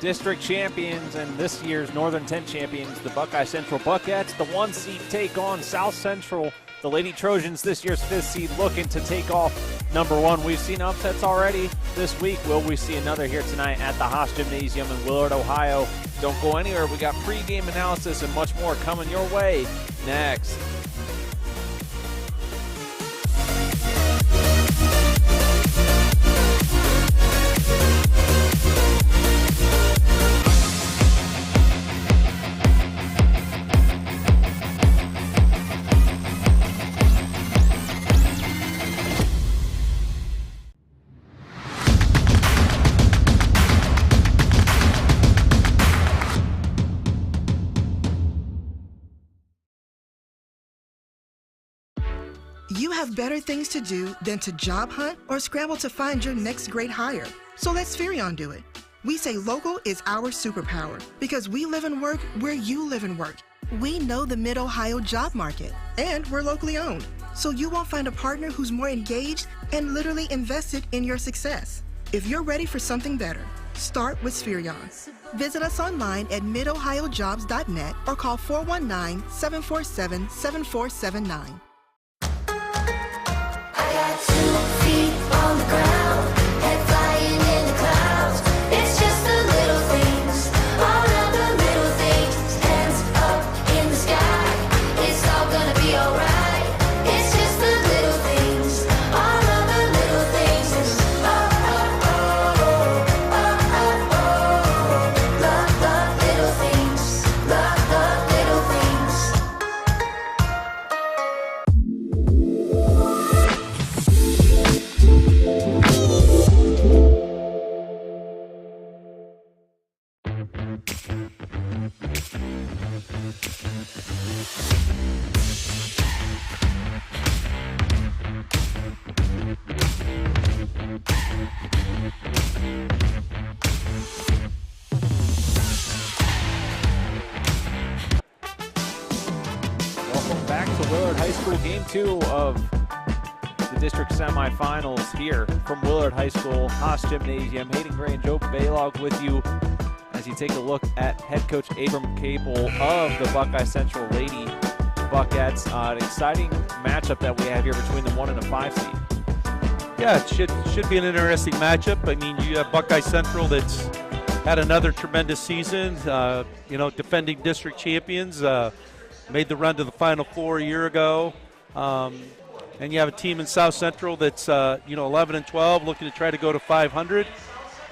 district champions and this year's Northern 10 champions, the Buckeye Central Buckettes. The 1 seed take on South Central. The Lady Trojans, this year's 5th seed, looking to take off number 1. We've seen upsets already this week. Will we see another here tonight at the Haas Gymnasium in Willard, Ohio? Don't go anywhere. We got pregame analysis and much more coming your way next. You have better things to do than to job hunt or scramble to find your next great hire. So let Spherion do it. We say local is our superpower because we live and work where you live and work. We know the Mid-Ohio job market, and we're locally owned. So you won't find a partner who's more engaged and literally invested in your success. If you're ready for something better, start with Spherion. Visit us online at midohiojobs.net or call 419-747-7479. 2 feet on the ground, head flying in the clouds. It's just the little things, all of the little things. Hands up in the sky, it's all gonna be alright. It's just the little things, all of the little things. And oh, oh, oh, oh, oh, oh, love the little things, love the little things. Welcome back to Willard High School, Game 2 of the district semifinals here from Willard High School, Haas Gymnasium. Hayden Gray and Joe Baylog with you as you take a look at head coach Abram Capel of the Buckeye Central Lady Buckettes. An exciting matchup that we have here between the 1 and the 5 seed. Yeah, it should be an interesting matchup. I mean, you have Buckeye Central that's had another tremendous season, defending district champions, made the run to the Final Four a year ago. And you have a team in South Central that's 11-12, looking to try to go to 500.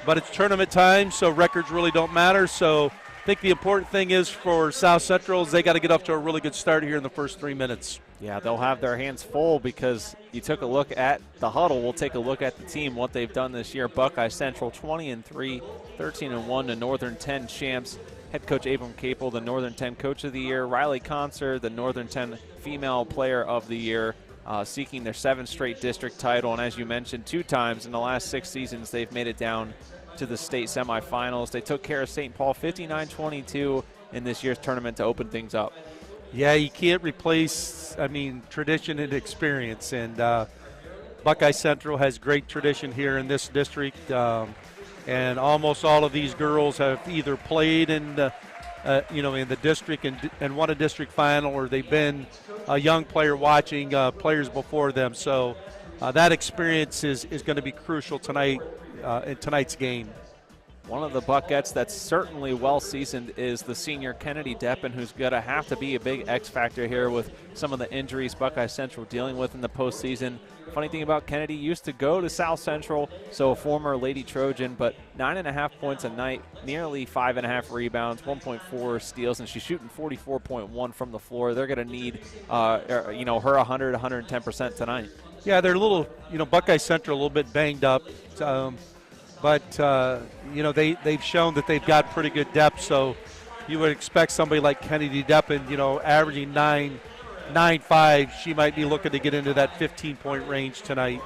But it's tournament time, so records really don't matter. So I think the important thing is for South Central is they got to get off to a really good start here in the first 3 minutes. Yeah, they'll have their hands full because you took a look at the huddle. We'll take a look at the team, what they've done this year. Buckeye Central 20-3, 13-1 to Northern 10 champs. Head coach Abram Capel, the Northern 10 Coach of the Year. Riley Concert, the Northern 10 Female Player of the Year, seeking their 7th straight district title. And as you mentioned, 2 times in the last 6 seasons, they've made it down to the state semifinals. They took care of St. Paul 59-22 in this year's tournament to open things up. Yeah, you can't replace, tradition and experience. And Buckeye Central has great tradition here in this district. And almost all of these girls have either played in the district and won a district final, or they've been a young player watching players before them. So that experience is going to be crucial tonight in tonight's game. One of the Buckettes that's certainly well-seasoned is the senior Kennedy Deppen, who's going to have to be a big X factor here with some of the injuries Buckeye Central dealing with in the postseason. Funny thing about Kennedy, used to go to South Central, so a former Lady Trojan, but 9.5 points a night, nearly 5.5 rebounds, 1.4 steals, and she's shooting 44.1 from the floor. They're going to need, her 100-110% tonight. Yeah, they're a little, Buckeye Central a little bit banged up. But they've shown that they've got pretty good depth, so you would expect somebody like Kennedy Deppen, averaging 9.5, she might be looking to get into that 15-point range tonight.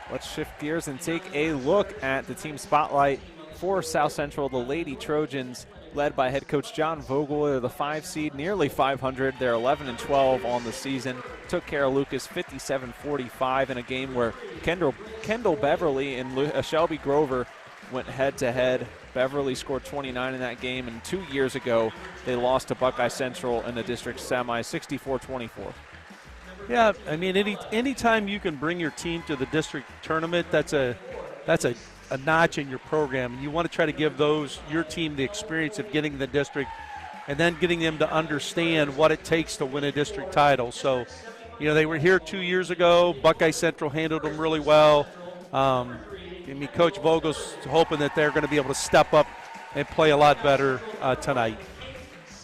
Let's shift gears and take a look at the team spotlight for South Central, the Lady Trojans, led by head coach John Vogel. They're the 5 seed, nearly 500. They're 11-12 on the season. Took care of Lucas 57-45 in a game where Kendall Beverly and Shelby Grover went head-to-head. Beverly scored 29 in that game, and 2 years ago they lost to Buckeye Central in the district semi, 64-24. Yeah, I mean, anytime you can bring your team to the district tournament, that's a notch in your program. You want to try to give your team the experience of getting the district and then getting them to understand what it takes to win a district title. So, they were here 2 years ago. Buckeye Central handled them really well. Coach Vogel's hoping that they're going to be able to step up and play a lot better tonight.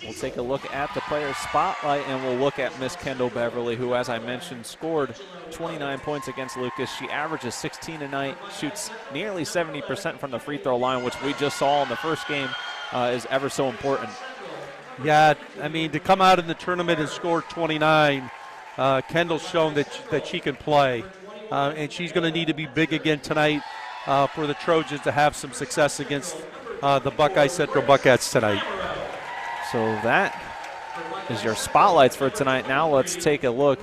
We'll take a look at the player spotlight, and we'll look at Miss Kendall Beverly, who, as I mentioned, scored 29 points against Lucas. She averages 16 tonight, shoots nearly 70% from the free throw line, which we just saw in the first game is ever so important. Yeah, I mean, to come out in the tournament and score 29, Kendall's shown that she can play, and she's going to need to be big again tonight for the Trojans to have some success against the Buckeye Central Buckettes tonight. So that is your spotlights for tonight. Now let's take a look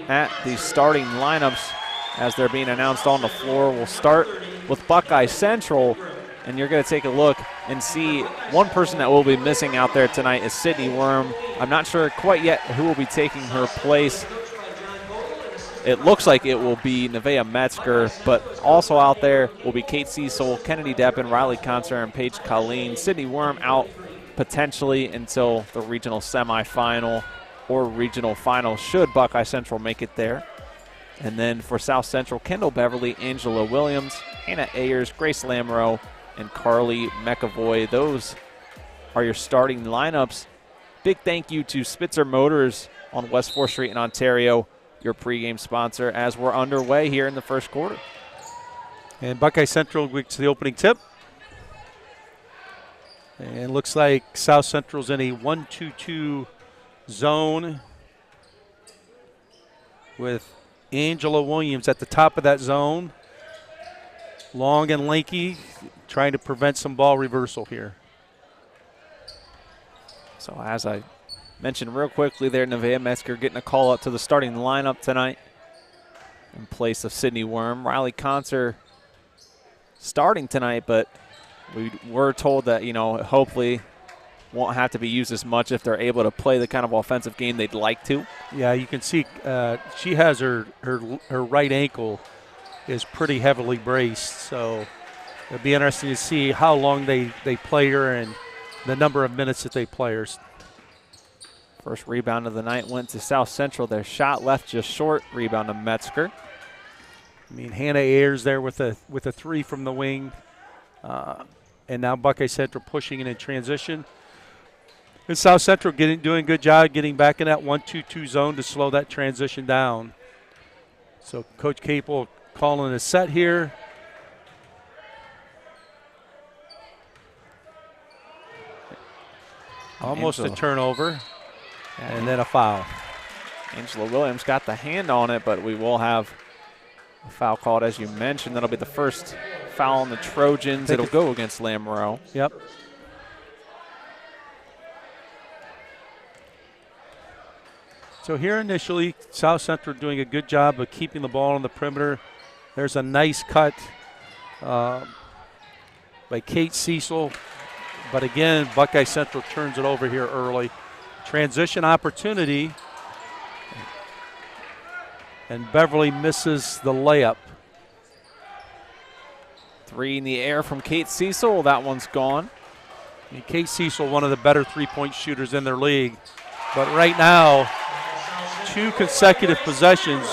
at the starting lineups as they're being announced on the floor. We'll start with Buckeye Central, and you're going to take a look and see one person that will be missing out there tonight is Sydney Worm. I'm not sure quite yet who will be taking her place. It looks like it will be Nevaeh Metzger, but also out there will be Kate Cecil, Kennedy Deppen, Riley Concert, and Paige Colleen. Sydney Worm out potentially until the regional semifinal or regional final should Buckeye Central make it there. And then for South Central, Kendall Beverly, Angela Williams, Hannah Ayers, Grace Lamoureux, and Carly McAvoy. Those are your starting lineups. Big thank you to Spitzer Motors on West 4th Street in Ontario, your pregame sponsor, as we're underway here in the first quarter. And Buckeye Central gets the opening tip. And looks like South Central's in a 1-2-2 zone with Angela Williams at the top of that zone. Long and lanky, trying to prevent some ball reversal here. So as I mentioned real quickly there, Nevaeh Metzger getting a call up to the starting lineup tonight in place of Sydney Worm. Riley Concert starting tonight, but we were told that, hopefully won't have to be used as much if they're able to play the kind of offensive game they'd like to. Yeah, you can see she has her right ankle is pretty heavily braced, so it'll be interesting to see how long they play her and the number of minutes that they play her. First rebound of the night went to South Central. Their shot left just short. Rebound to Metzger. I mean, Hannah Ayers there with a three from the wing. And now Buckeye Central pushing it in transition. And South Central doing a good job getting back in that 1-2-2 zone to slow that transition down. So Coach Capel calling a set here. Almost a turnover. And then a foul. Angela Williams got the hand on it, but we will have a foul called, as you mentioned. That'll be the first foul on the Trojans. It'll go against Lamoureux. Yep. So here initially, South Central doing a good job of keeping the ball on the perimeter. There's a nice cut by Kate Cecil. But again, Buckeye Central turns it over here early. Transition opportunity. And Beverly misses the layup. Three in the air from Kate Cecil. That one's gone. And Kate Cecil, one of the better three-point shooters in their league. But right now, 2 consecutive possessions,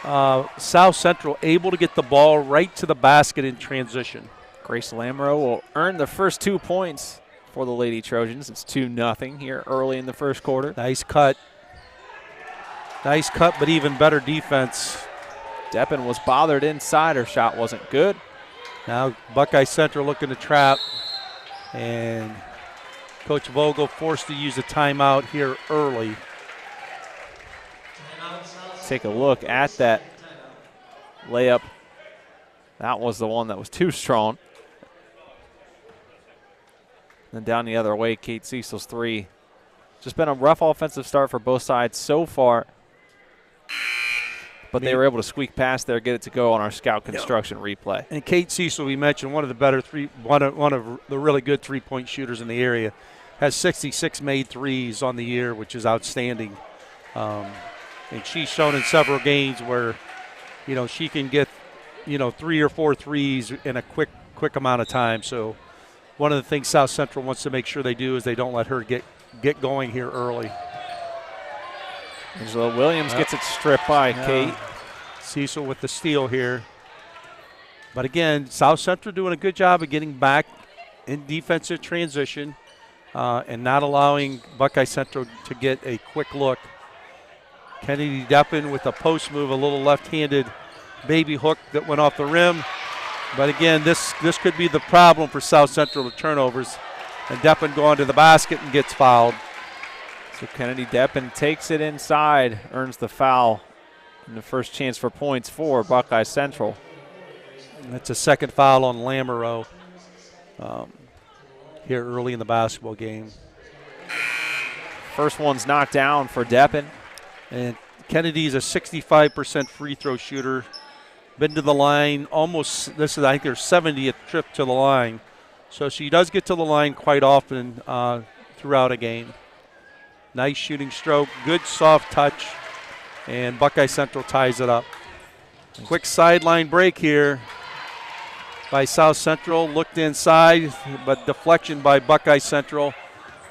South Central able to get the ball right to the basket in transition. Grace Lamoureux will earn the first 2 points for the Lady Trojans. It's 2-0 here early in the first quarter. Nice cut. Nice cut, but even better defense. Deppen was bothered inside. Her shot wasn't good. Now Buckeye Central looking to trap. And Coach Vogel forced to use a timeout here early. Take a look at that layup. That was the one that was too strong. Then down the other way, Kate Cecil's three. Just been a rough offensive start for both sides so far. but they were able to squeak past there, get it to go on our Scout Construction replay. And Kate Cecil, we mentioned, one of the better one of the really good three-point shooters in the area, has 66 made threes on the year, which is outstanding. And she's shown in several games where, she can get, 3 or 4 threes in a quick amount of time. So one of the things South Central wants to make sure they do is they don't let her get going here early. Angela Williams gets it stripped by Kate. Cecil with the steal here. But again, South Central doing a good job of getting back in defensive transition and not allowing Buckeye Central to get a quick look. Kennedy Deppen with a post move, a little left-handed baby hook that went off the rim. But again, this could be the problem for South Central with turnovers. And Deppen going to the basket and gets fouled. So Kennedy Deppen takes it inside, earns the foul, and the first chance for points for Buckeye Central. That's a second foul on Lamoureux here early in the basketball game. First one's knocked down for Deppen. And Kennedy's a 65% free throw shooter. Been to the line almost, this is I think her 70th trip to the line. So she does get to the line quite often throughout a game. Nice shooting stroke, good soft touch, and Buckeye Central ties it up. Quick sideline break here by South Central. Looked inside, but deflection by Buckeye Central.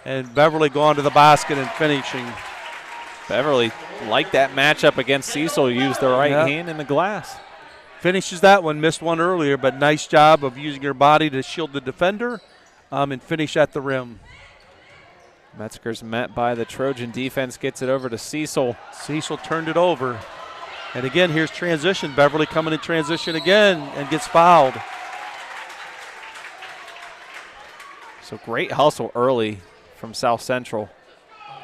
And Beverly going to the basket and finishing. Beverly liked that matchup against Cecil, used the right hand in the glass. Finishes that one, missed one earlier, but nice job of using her body to shield the defender and finish at the rim. Metzger's met by the Trojan defense, gets it over to Cecil. Cecil turned it over. And again, here's transition. Beverly coming in transition again and gets fouled. So great hustle early from South Central.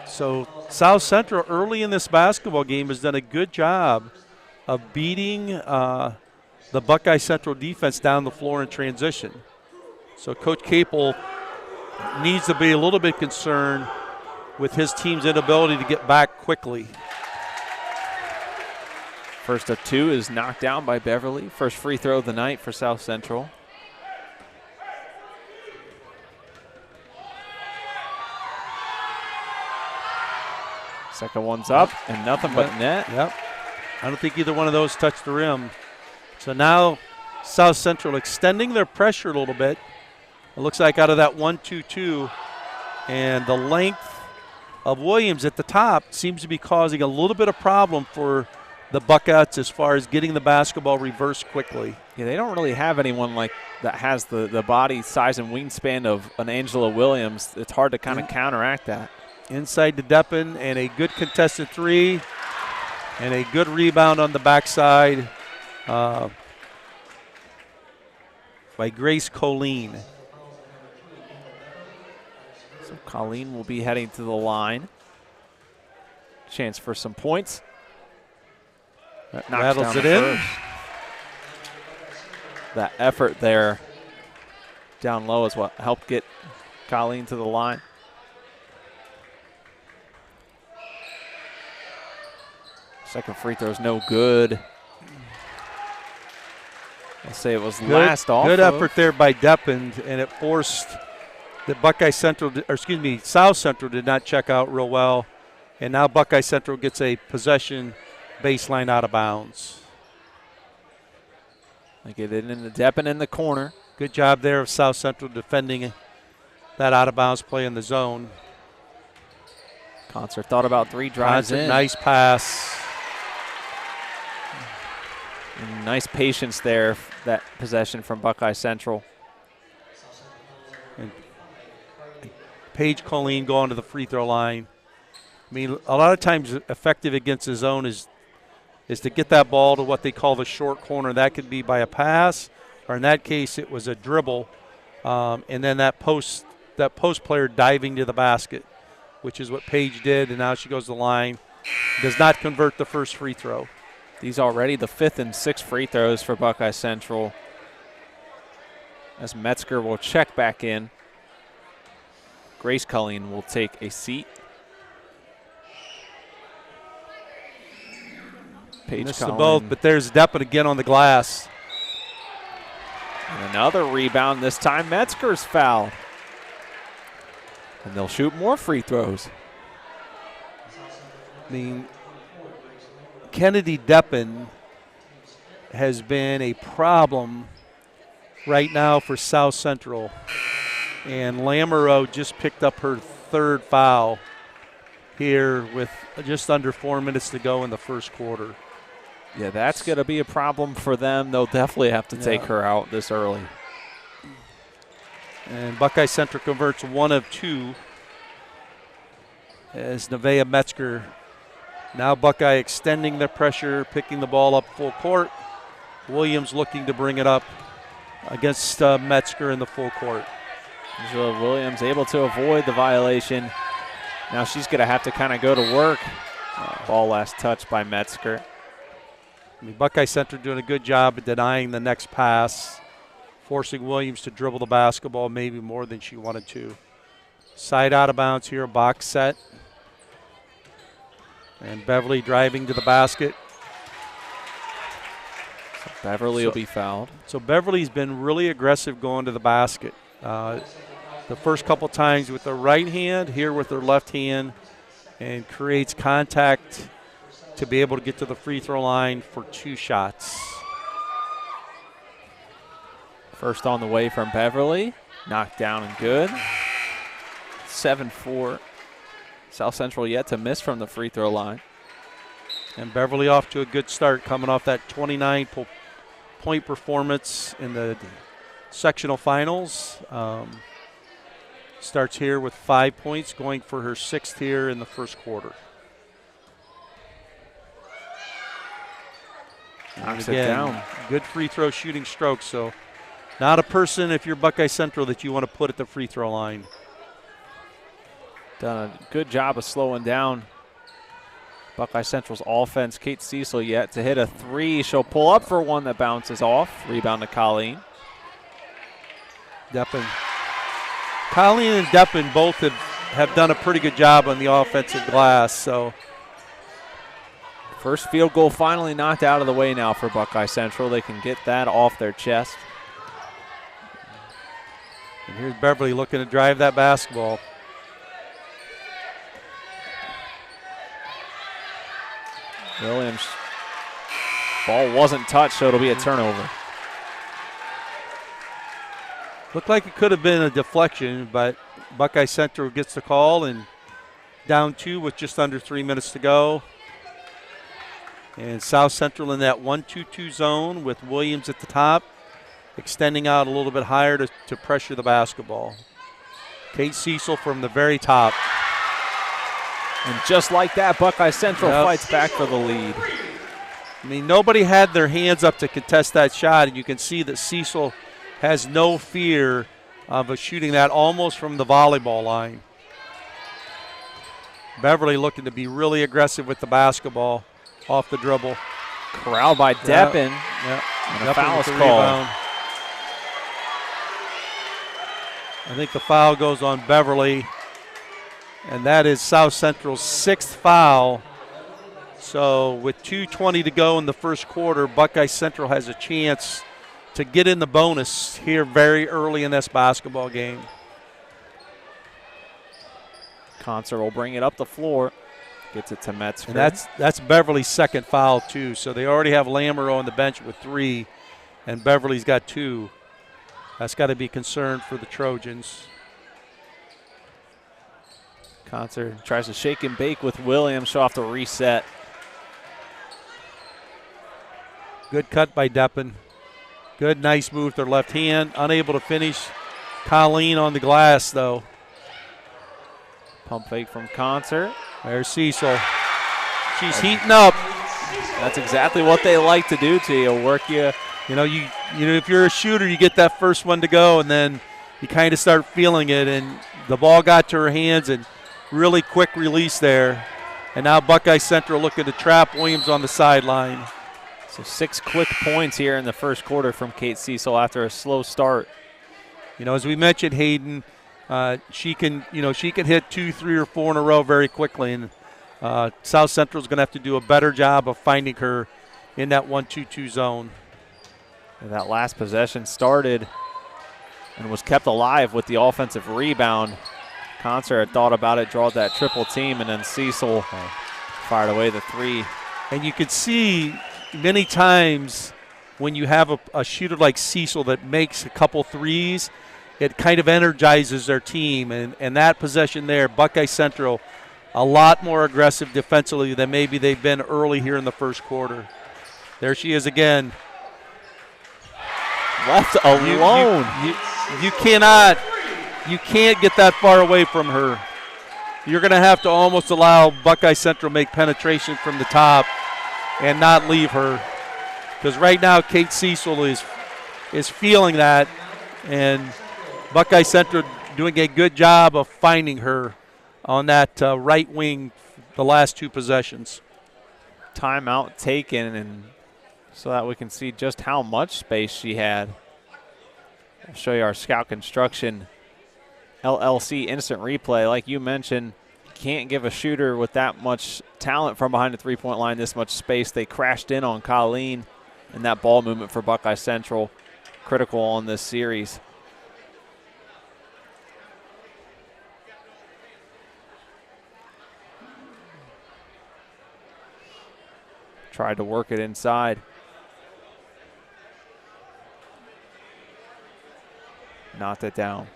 So South Central early in this basketball game has done a good job of beating the Buckeye Central defense down the floor in transition. So Coach Capel needs to be a little bit concerned with his team's inability to get back quickly. First of 2 is knocked down by Beverly. First free throw of the night for South Central. Second one's up and nothing but net. Yep. I don't think either one of those touched the rim. So now South Central extending their pressure a little bit. It looks like out of that 1-2-2, and the length of Williams at the top seems to be causing a little bit of problem for the Buckeyes as far as getting the basketball reversed quickly. Yeah, they don't really have anyone like that has the body size and wingspan of an Angela Williams. It's hard to kind of counteract that. Inside to Deppen, and a good contested three, and a good rebound on the backside by Grace Colleen. So Colleen will be heading to the line. Chance for some points. Rattles it in. First. That effort there down low is what helped get Colleen to the line. Second free throw is no good. I'll say it was last off. Good effort there by Deppen, and it forced the Buckeye Central, or excuse me, South Central did not check out real well. And now Buckeye Central gets a possession baseline out of bounds. They get it into Deppen in the corner. Good job there of South Central defending that out of bounds play in the zone. Concert thought about 3 drives in. Nice pass. And nice patience there, that possession from Buckeye Central. And Paige Colleen going to the free throw line. I mean, a lot of times effective against the zone is to get that ball to what they call the short corner. That could be by a pass, or in that case it was a dribble, and then that post player diving to the basket, which is what Paige did, and now she goes to the line. Does not convert the first free throw. These already the 5th and 6th free throws for Buckeye Central, as Metzger will check back in. Grace Colleen will take a seat. Paige Missed them Collin. both, but there's Deppen again on the glass. And another rebound, this time Metzger's fouled. And they'll shoot more free throws. I mean, Kennedy Deppen has been a problem right now for South Central. And Lamoureux just picked up her third foul here with just under 4 minutes to go in the first quarter. Yeah, that's going to be a problem for them. They'll definitely have to take her out this early. And Buckeye Central converts 1 of 2 as Nevaeh Metzger. Now Buckeye extending their pressure, picking the ball up full court. Williams looking to bring it up against Metzger in the full court. So Williams able to avoid the violation. Now she's going to have to kind of go to work. Ball last touched by Metzger. I mean, Buckeye Central doing a good job of denying the next pass, forcing Williams to dribble the basketball maybe more than she wanted to. Side out of bounds here, a box set. And Beverly driving to the basket. So Beverly will be fouled. So Beverly's been really aggressive going to the basket. The first couple times with the right hand, here with her left hand, and creates contact to be able to get to the free throw line for 2 shots. First on the way from Beverly. Knocked down and good. 7-4. South Central yet to miss from the free throw line. And Beverly off to a good start, coming off that 29-point performance in the sectional finals. Starts here with 5 points, going for her 6th here in the first quarter. Knocks it down. Good free throw shooting stroke. So not a person, if you're Buckeye Central, that you want to put at the free throw line. Done a good job of slowing down Buckeye Central's offense. Kate Cecil yet to hit a 3. She'll pull up for one that bounces off. Rebound to Colleen. Deppen. Colleen and Deppen both have done a pretty good job on the offensive glass. So first field goal finally knocked out of the way now for Buckeye Central. They can get that off their chest. And here's Beverly looking to drive that basketball. Williams. Ball wasn't touched, so it'll be a turnover. Looked like it could have been a deflection, but Buckeye Central gets the call and down 2 with just under 3 minutes to go. And South Central in that 1-2-2 zone with Williams at the top, extending out a little bit higher to pressure the basketball. Kate Cecil from the very top. And just like that, Buckeye Central fights back for the lead. I mean, nobody had their hands up to contest that shot, and you can see that Cecil has no fear of shooting that almost from the volleyball line. Beverly looking to be really aggressive with the basketball off the dribble. Corralled by Deppen. And a foul is called. Rebound. I think the foul goes on Beverly, and that is South Central's 6th foul. So with 2:20 to go in the first quarter, Buckeye Central has a chance to get in the bonus here very early in this basketball game. Concert will bring it up the floor. Gets it to Metzger. And that's Beverly's 2nd foul, too. So they already have Lamoureux on the bench with 3, and Beverly's got 2. That's got to be concerned for the Trojans. Concert tries to shake and bake with Williams. She'll have to reset. Good cut by Deppen. Good, nice move with their left hand. Unable to finish. Colleen on the glass, though. Pump fake from Concert. There's Cecil. She's heating up. That's exactly what they like to do to you. Work you. You know, if you're a shooter, you get that first one to go, and then you kind of start feeling it. And the ball got to her hands, and really quick release there. And now Buckeye Central looking to trap Williams on the sideline. So 6 quick points here in the first quarter from Kate Cecil after a slow start. You know, as we mentioned, Hayden, she can hit 2, 3, or 4 in a row very quickly, and South Central is going to have to do a better job of finding her in that 1-2-2 zone. And that last possession started and was kept alive with the offensive rebound. Concert had thought about it, drawed that triple team, and then Cecil fired away the three. And you could see many times when you have a shooter like Cecil that makes a couple threes, it kind of energizes their team. And that possession there, Buckeye Central, a lot more aggressive defensively than maybe they've been early here in the first quarter. There she is again. Left alone. You can't get that far away from her. You're going to have to almost allow Buckeye Central make penetration from the top and not leave her. Because right now Kate Cecil is feeling that, and Buckeye Central doing a good job of finding her on that right wing the last two possessions. Timeout taken, and so that we can see just how much space she had. I'll show you our Scout Construction LLC instant replay. Like you mentioned, can't give a shooter with that much talent from behind the three-point line this much space. They crashed in on Colleen, and that ball movement for Buckeye Central critical on this series. Tried to work it inside. Knocked it down.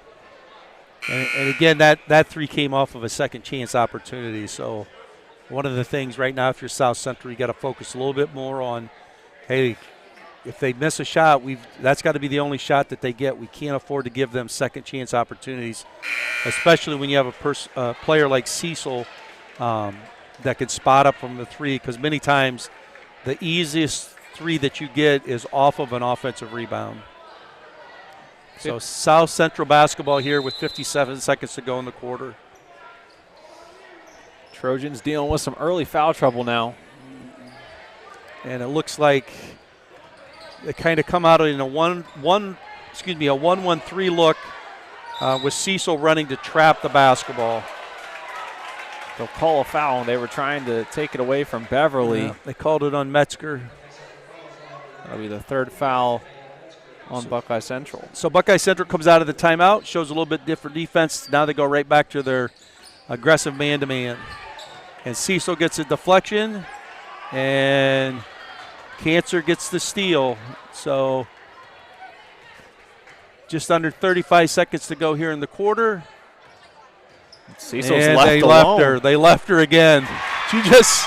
And again, that three came off of a second chance opportunity. So one of the things right now, if you're South Central, you got to focus a little bit more on, hey, if they miss a shot, that's got to be the only shot that they get. We can't afford to give them second chance opportunities, especially when you have a player like Cecil that can spot up from the three, because many times the easiest three that you get is off of an offensive rebound. So South Central basketball here with 57 seconds to go in the quarter. Trojans dealing with some early foul trouble now. And it looks like they kind of come out in a 1-1-3 look with Cecil running to trap the basketball. They'll call a foul. They were trying to take it away from Beverly. Yeah, they called it on Metzger. That'll be the third foul on Buckeye Central. So Buckeye Central comes out of the timeout, shows a little bit different defense. Now they go right back to their aggressive man-to-man. And Cecil gets a deflection, and Cancer gets the steal. So just under 35 seconds to go here in the quarter. Cecil's and left they alone. left her. They left her again. She just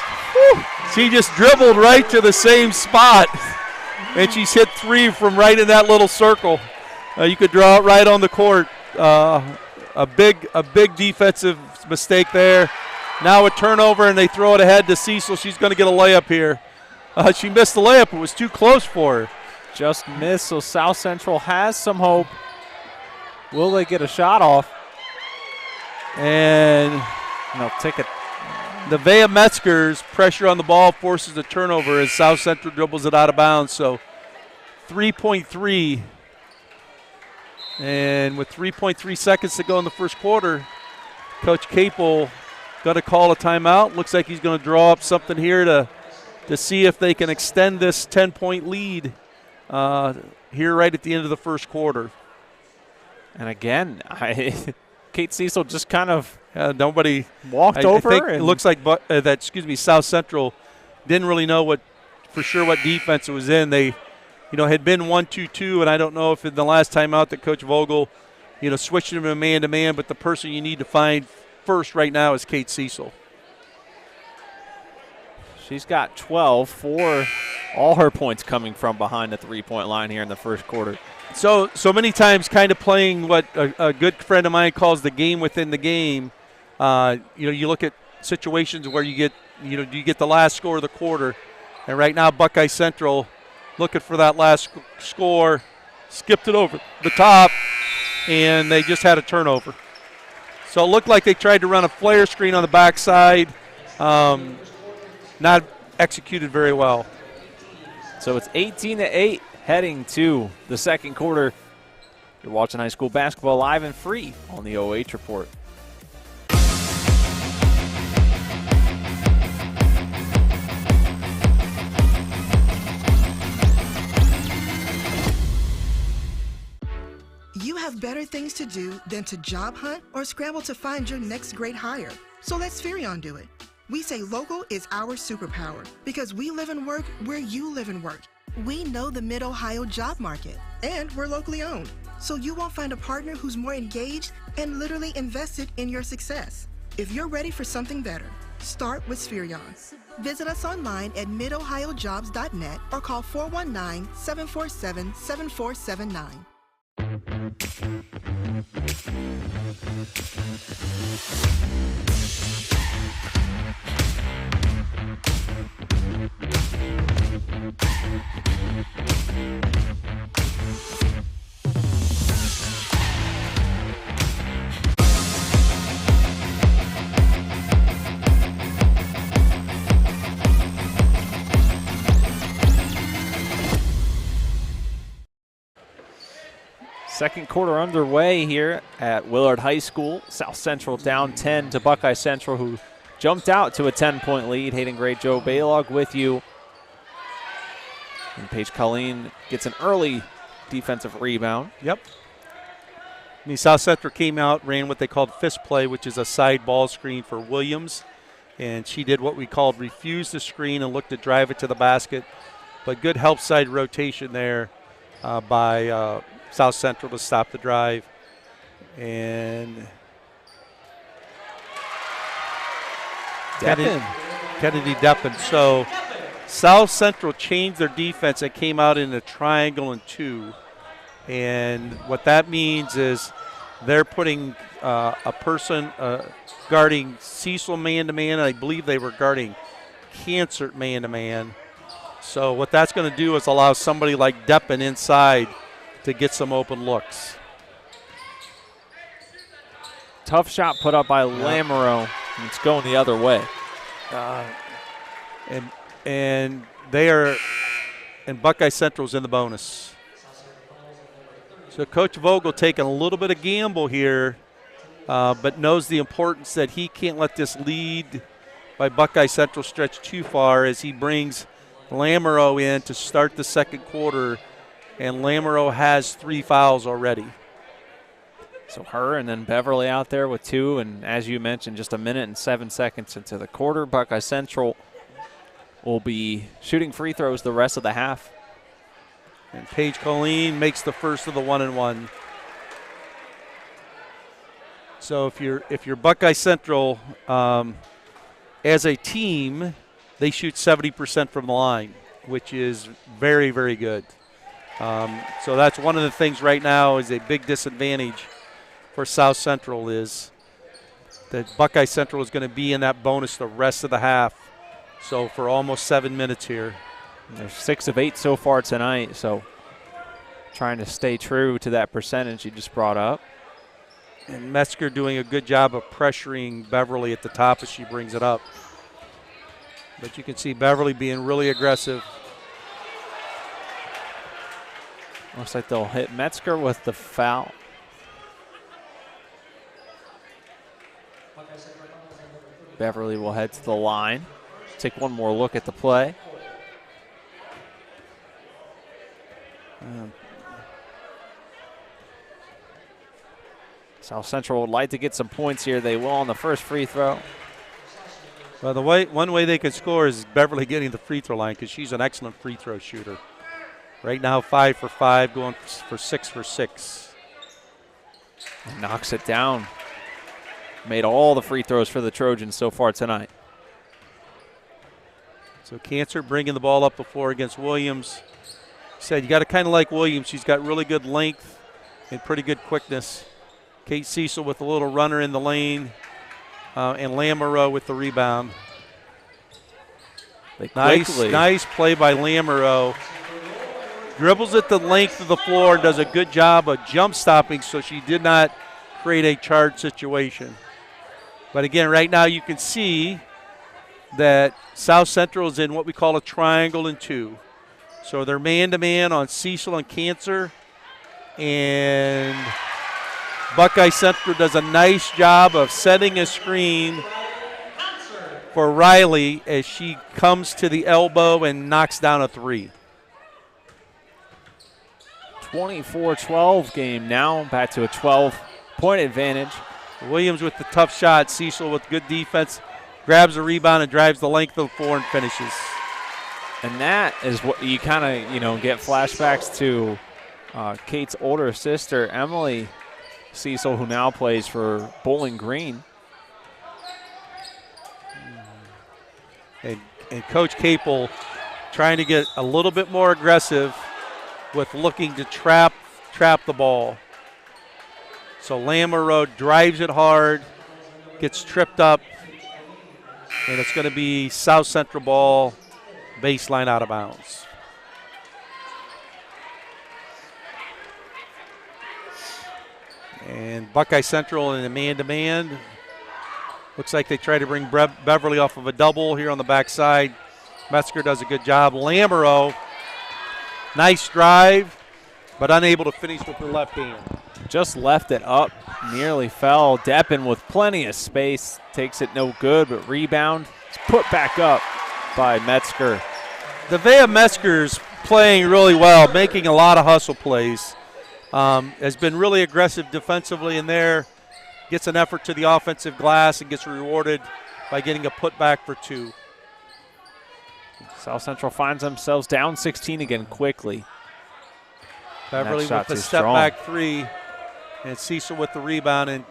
dribbled right to the same spot. And she's hit three from right in that little circle. You could draw it right on the court. A big defensive mistake there. Now a turnover, and they throw it ahead to Cecil. She's going to get a layup here. She missed the layup. It was too close for her. Just missed, so South Central has some hope. Will they get a shot off? And they'll take it. Nevaeh Metzger's pressure on the ball forces the turnover as South Central dribbles it out of bounds. So 3.3. And with 3.3 seconds to go in the first quarter, Coach Capel going to call a timeout. Looks like he's going to draw up something here to see if they can extend this 10-point lead here right at the end of the first quarter. And again, Kate Cecil just kind of nobody walked over. I think it looks like South Central didn't really know what defense it was in. They, had been 1-2-2, and I don't know if in the last timeout that Coach Vogel, switched them to man-to-man, but the person you need to find first right now is Kate Cecil. She's got 12 for all her points coming from behind the three-point line here in the first quarter. So many times kind of playing what a good friend of mine calls the game within the game. You look at situations where you get the last score of the quarter, and right now Buckeye Central looking for that last score, skipped it over the top, and they just had a turnover. So it looked like they tried to run a flare screen on the backside, not executed very well. So it's 18-8 heading to the second quarter. You're watching high school basketball live and free on the OH Report. better things to do than to job hunt or scramble to find your next great hire. So let Spherion do it. We say local is our superpower because we live and work where you live and work. We know the Mid-Ohio job market, and we're locally owned. So you won't find a partner who's more engaged and literally invested in your success. If you're ready for something better, start with Spherion. Visit us online at midohiojobs.net or call 419-747-7479. Second quarter underway here at Willard High School. South Central down 10 to Buckeye Central, who jumped out to a 10-point lead. Hayden Gray, Joe Baylog with you. And Paige Colleen gets an early defensive rebound. Yep. I mean, South Central came out, ran what they called fist play, which is a side ball screen for Williams. And she did what we called refuse the screen and looked to drive it to the basket. But good help side rotation there by South Central to stop the drive. And Kennedy Deppen. So South Central changed their defense and came out in a triangle and two. And what that means is they're putting a person guarding Cecil man-to-man. I believe they were guarding Cancer man-to-man. So what that's going to do is allow somebody like Deppen inside to get some open looks. Tough shot put up by Lamoureux, and it's going the other way. And they are, and Buckeye Central's in the bonus. So Coach Vogel taking a little bit of gamble here, but knows the importance that he can't let this lead by Buckeye Central stretch too far as he brings Lamoureux in to start the second quarter, and Lamoureux has 3 fouls already. So her and then Beverly out there with 2, and as you mentioned, just a minute and 7 seconds into the quarter. Buckeye Central will be shooting free throws the rest of the half. And Paige Colleen makes the first of the 1-and-1. So if you're Buckeye Central, as a team, they shoot 70% from the line, which is very, very good. So that's one of the things right now is a big disadvantage for South Central is that Buckeye Central is going to be in that bonus the rest of the half. So for almost 7 minutes here. They're 6 of 8 so far tonight, so trying to stay true to that percentage you just brought up. And Metzger doing a good job of pressuring Beverly at the top as she brings it up. But you can see Beverly being really aggressive. Looks like they'll hit Metzger with the foul. Beverly will head to the line. Take one more look at the play. South Central would like to get some points here. They will on the first free throw. Well, one way they can score is Beverly getting the free throw line because she's an excellent free throw shooter. Right now, 5 for 5, going for 6 for 6. And knocks it down. Made all the free throws for the Trojans so far tonight. So Cancer bringing the ball up the floor against Williams. Said you got to kind of like Williams. She's got really good length and pretty good quickness. Kate Cecil with a little runner in the lane, and Lamoureux with the rebound. Nice play by Lamoureux. Dribbles at the length of the floor and does a good job of jump stopping so she did not create a charged situation. But again, right now you can see that South Central is in what we call a triangle and 2. So they're man-to-man on Cecil and Cancer, and Buckeye Central does a nice job of setting a screen for Riley as she comes to the elbow and knocks down a 3. 24-12 game now, back to a 12-point advantage. Williams with the tough shot. Cecil with good defense. Grabs a rebound and drives the length of the floor and finishes. And that is what you kind of, get flashbacks to Kate's older sister, Emily Cecil, who now plays for Bowling Green. And Coach Capel trying to get a little bit more aggressive with looking to trap the ball. So Lamoureux drives it hard, gets tripped up, and it's going to be South Central ball, baseline out of bounds. And Buckeye Central in a man-to-man. Looks like they try to bring Beverly off of a double here on the backside. Metzger does a good job. Lamoureux, nice drive, but unable to finish with the left hand. Just left it up, nearly fell. Deppen with plenty of space, takes it no good, but rebound. It's put back up by Metzger. Devea Metzger's playing really well, making a lot of hustle plays. Has been really aggressive defensively in there. Gets an effort to the offensive glass and gets rewarded by getting a putback for 2. South Central finds themselves down 16 again quickly. Beverly with the step back 3, and Cecil with the rebound. And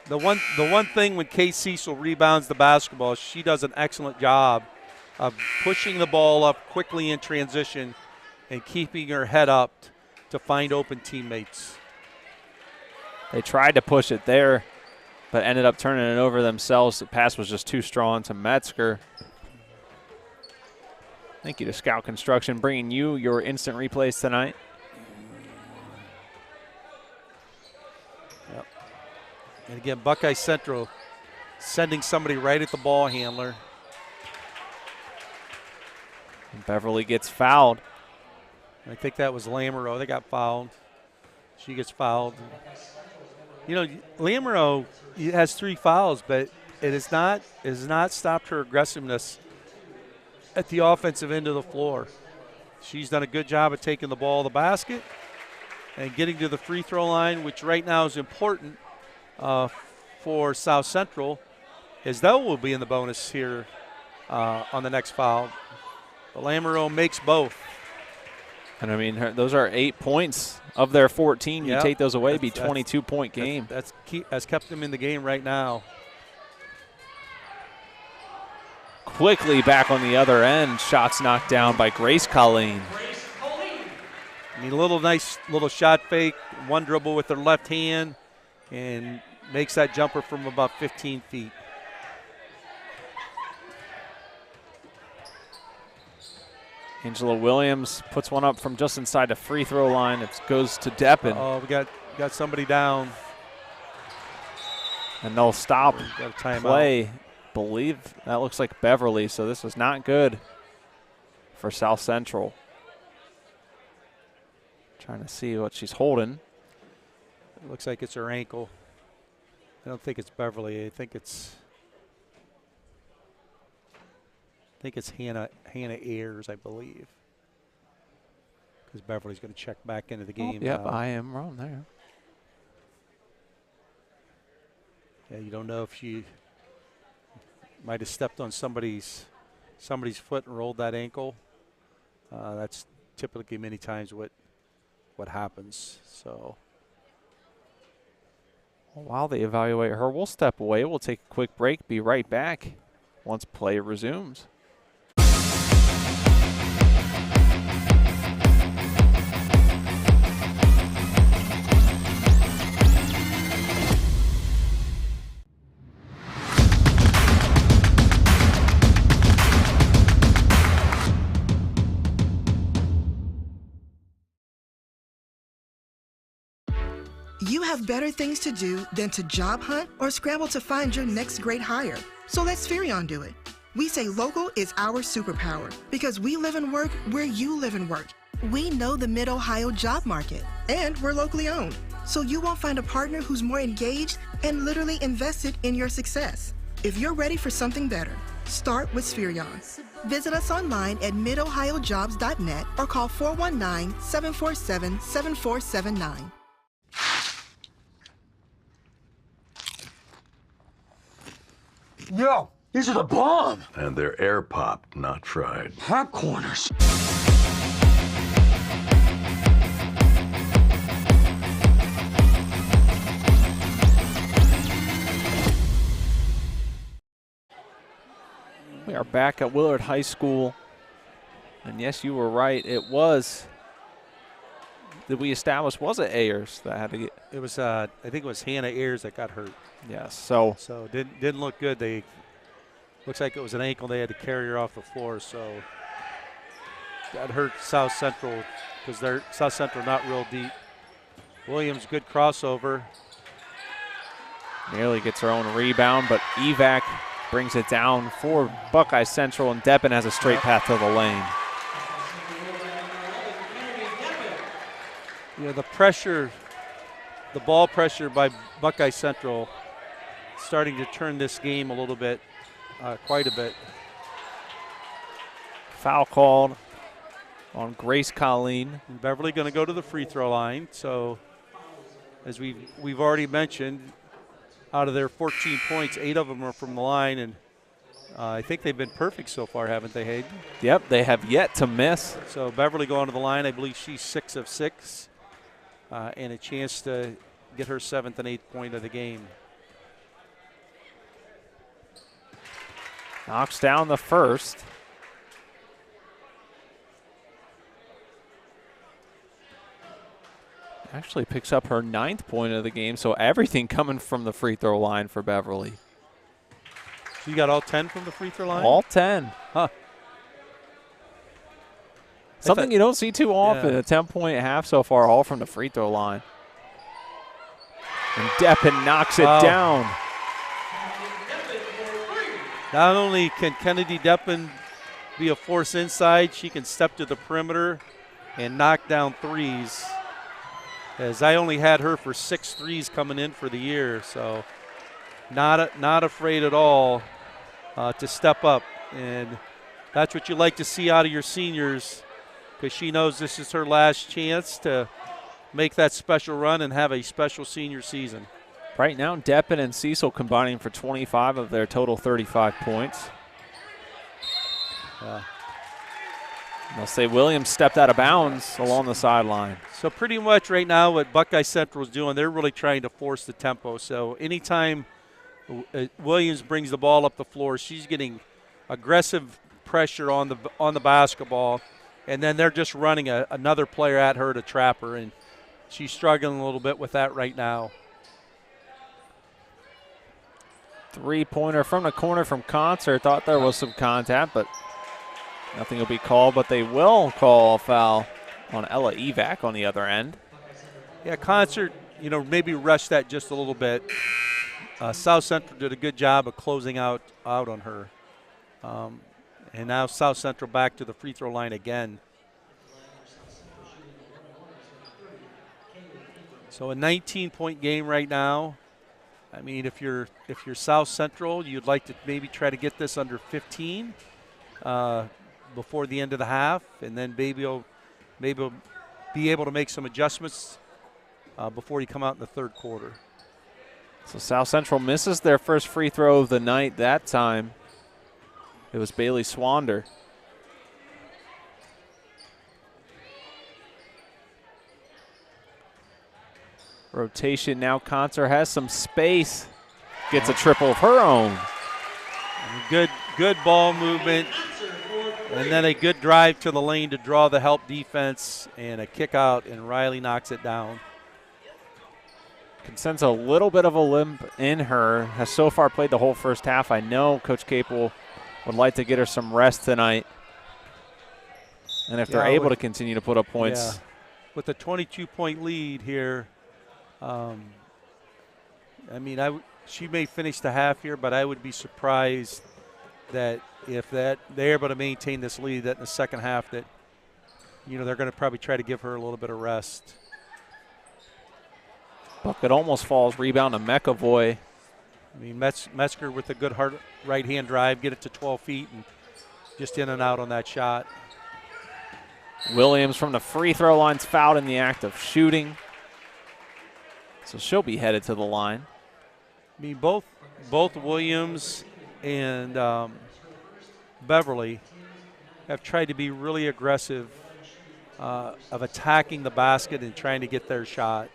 the one thing when Kate Cecil rebounds the basketball, she does an excellent job of pushing the ball up quickly in transition and keeping her head up to find open teammates. They tried to push it there, but ended up turning it over themselves. The pass was just too strong to Metzger. Thank you to Scout Construction, bringing you your instant replays tonight. Yep. And again, Buckeye Central sending somebody right at the ball handler. And Beverly gets fouled. I think that was Lamoureux. They got fouled. She gets fouled. Lamoureux has 3 fouls, but it has not stopped her aggressiveness at the offensive end of the floor. She's done a good job of taking the ball to the basket and getting to the free throw line, which right now is important for South Central, as though will be in the bonus here on the next foul. But Lamoureux makes both. And I mean, those are 8 points of their 14. You Yep. take those away, be 22-point game. That's kept them in the game right now. Quickly back on the other end. Shots knocked down by Grace Colleen. I mean, nice little shot fake, one dribble with her left hand, and makes that jumper from about 15 feet. Angela Williams puts one up from just inside the free throw line. It goes to Deppen. Oh, we got somebody down. And they'll stop Got a timeout. play. Believe that looks like Beverly, so this is not good for South Central. Trying to see what she's holding. It looks like it's her ankle. I don't think it's Beverly. I think it's Hannah Ayers, I believe. Because Beverly's going to check back into the game. Yep, now. I am wrong there. Yeah, you don't know if she might have stepped on somebody's foot and rolled that ankle. That's typically many times what happens. So While they evaluate her, we'll step away. We'll take a quick break. Be right back once play resumes. You have better things to do than to job hunt or scramble to find your next great hire. So let Spherion do it. We say local is our superpower because we live and work where you live and work. We know the Mid-Ohio job market, and we're locally owned. So you won't find a partner who's more engaged and literally invested in your success. If you're ready for something better, start with Spherion. Visit us online at midohiojobs.net or call 419-747-7479. Yo, these are the bomb! And they're air popped, not fried. Hot corners. We are back at Willard High School. And yes, you were right. It was, that we established, was it Ayers that had to get? It was, I think it was Hannah Ayers that got hurt. Yes, so didn't look good. Looks like it was an ankle. They had to carry her off the floor. So that hurt South Central because they're South Central not real deep. Williams, good crossover. Nearly gets her own rebound, but Evac brings it down for Buckeye Central, and Deppen has a straight path to the lane. You know, the pressure, the ball pressure by Buckeye Central starting to turn this game a little bit, quite a bit. Foul called on Grace Colleen. And Beverly going to go to the free throw line. So as we've already mentioned, out of their 14 points, 8 of them are from the line, and I think they've been perfect so far, haven't they, Hayden? Yep, they have yet to miss. So Beverly going to the line. I believe she's 6 of 6, and a chance to get her 7th and 8th point of the game. Knocks down the first. Actually picks up her 9th point of the game, so everything coming from the free throw line for Beverly. So you got all 10 from the free throw line? All 10. Huh. Something you don't see too often. Yeah. A 10-point half so far, all from the free throw line. And Deppen knocks it down. Not only can Kennedy Deppen be a force inside, she can step to the perimeter and knock down threes. As I only had her for 6 threes coming in for the year, so not afraid at all to step up. And that's what you like to see out of your seniors, because she knows this is her last chance to make that special run and have a special senior season. Right now, Deppen and Cecil combining for 25 of their total 35 points. They'll say Williams stepped out of bounds along the sideline. So pretty much right now what Buckeye Central is doing, they're really trying to force the tempo. So anytime Williams brings the ball up the floor, she's getting aggressive pressure on the basketball, and then they're just running another player at her to trap her, and she's struggling a little bit with that right now. Three-pointer from the corner from Concert. Thought there was some contact, but nothing will be called. But they will call a foul on Ella Evac on the other end. Yeah, Concert, maybe rushed that just a little bit. South Central did a good job of closing out on her. And now South Central back to the free throw line again. So a 19-point game right now. I mean, if you're South Central, you'd like to maybe try to get this under 15 before the end of the half, and then maybe you'll be able to make some adjustments before you come out in the third quarter. So South Central misses their first free throw of the night that time. It was Bailey Swander. Rotation now. Concert has some space. Gets a triple of her own. Good ball movement. And then a good drive to the lane to draw the help defense, and a kick out, and Riley knocks it down. Can sense a little bit of a limp in her. Has so far played the whole first half. I know Coach Capel would like to get her some rest tonight. And if they're able to continue to put up points. Yeah. With a 22-point lead here, she may finish the half here, but I would be surprised that if they're able to maintain this lead, that in the second half that, they're going to probably try to give her a little bit of rest. Bucket almost falls. Rebound to McAvoy. I mean, Metzger with a good hard right-hand drive, get it to 12 feet, and just in and out on that shot. Williams from the free throw line's fouled in the act of shooting. So she'll be headed to the line. I mean, both Williams and Beverly have tried to be really aggressive of attacking the basket and trying to get their shot,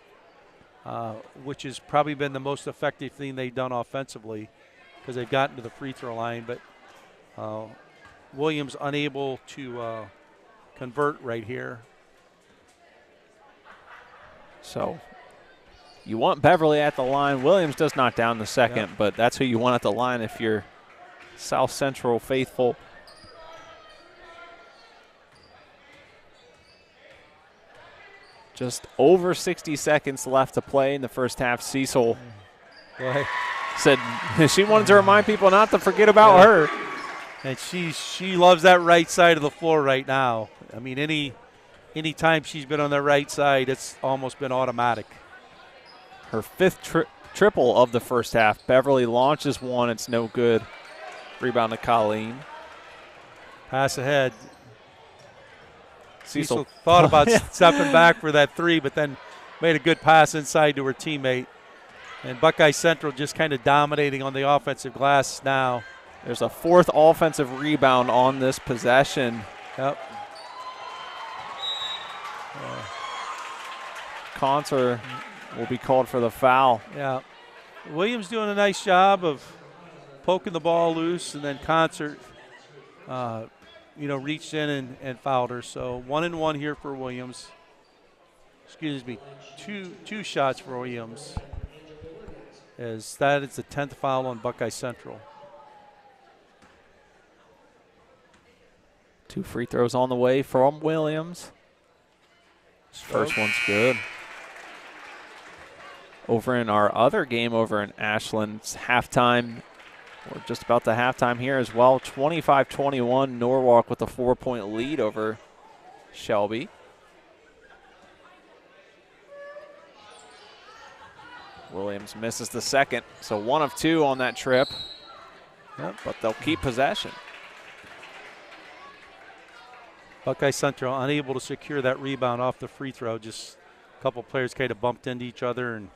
which has probably been the most effective thing they've done offensively because they've gotten to the free throw line. But Williams unable to convert right here. So you want Beverly at the line. Williams does knock down the second, but that's who you want at the line if you're South Central faithful. Just over 60 seconds left to play in the first half. Cecil said she wanted to remind people not to forget about her. And she loves that right side of the floor right now. I mean, any time she's been on the right side, it's almost been automatic. Her fifth triple of the first half. Beverly launches one. It's no good. Rebound to Colleen. Pass ahead. Cecil thought about stepping back for that three, but then made a good pass inside to her teammate. And Buckeye Central just kind of dominating on the offensive glass now. There's a fourth offensive rebound on this possession. Yep. Conser will be called for the foul. Yeah. Williams doing a nice job of poking the ball loose, and then Concert, reached in and fouled her. So 1-and-1 here for Williams. Excuse me, two shots for Williams. As that is the 10th foul on Buckeye Central. 2 free throws on the way from Williams. First one's good. Over in our other game over in Ashland's halftime, we're just about to halftime here as well. 25-21, Norwalk with a 4-point lead over Shelby. Williams misses the second, so 1 of 2 on that trip. Yep, but they'll keep possession. Buckeye Central unable to secure that rebound off the free throw. Just a couple players kind of bumped into each other and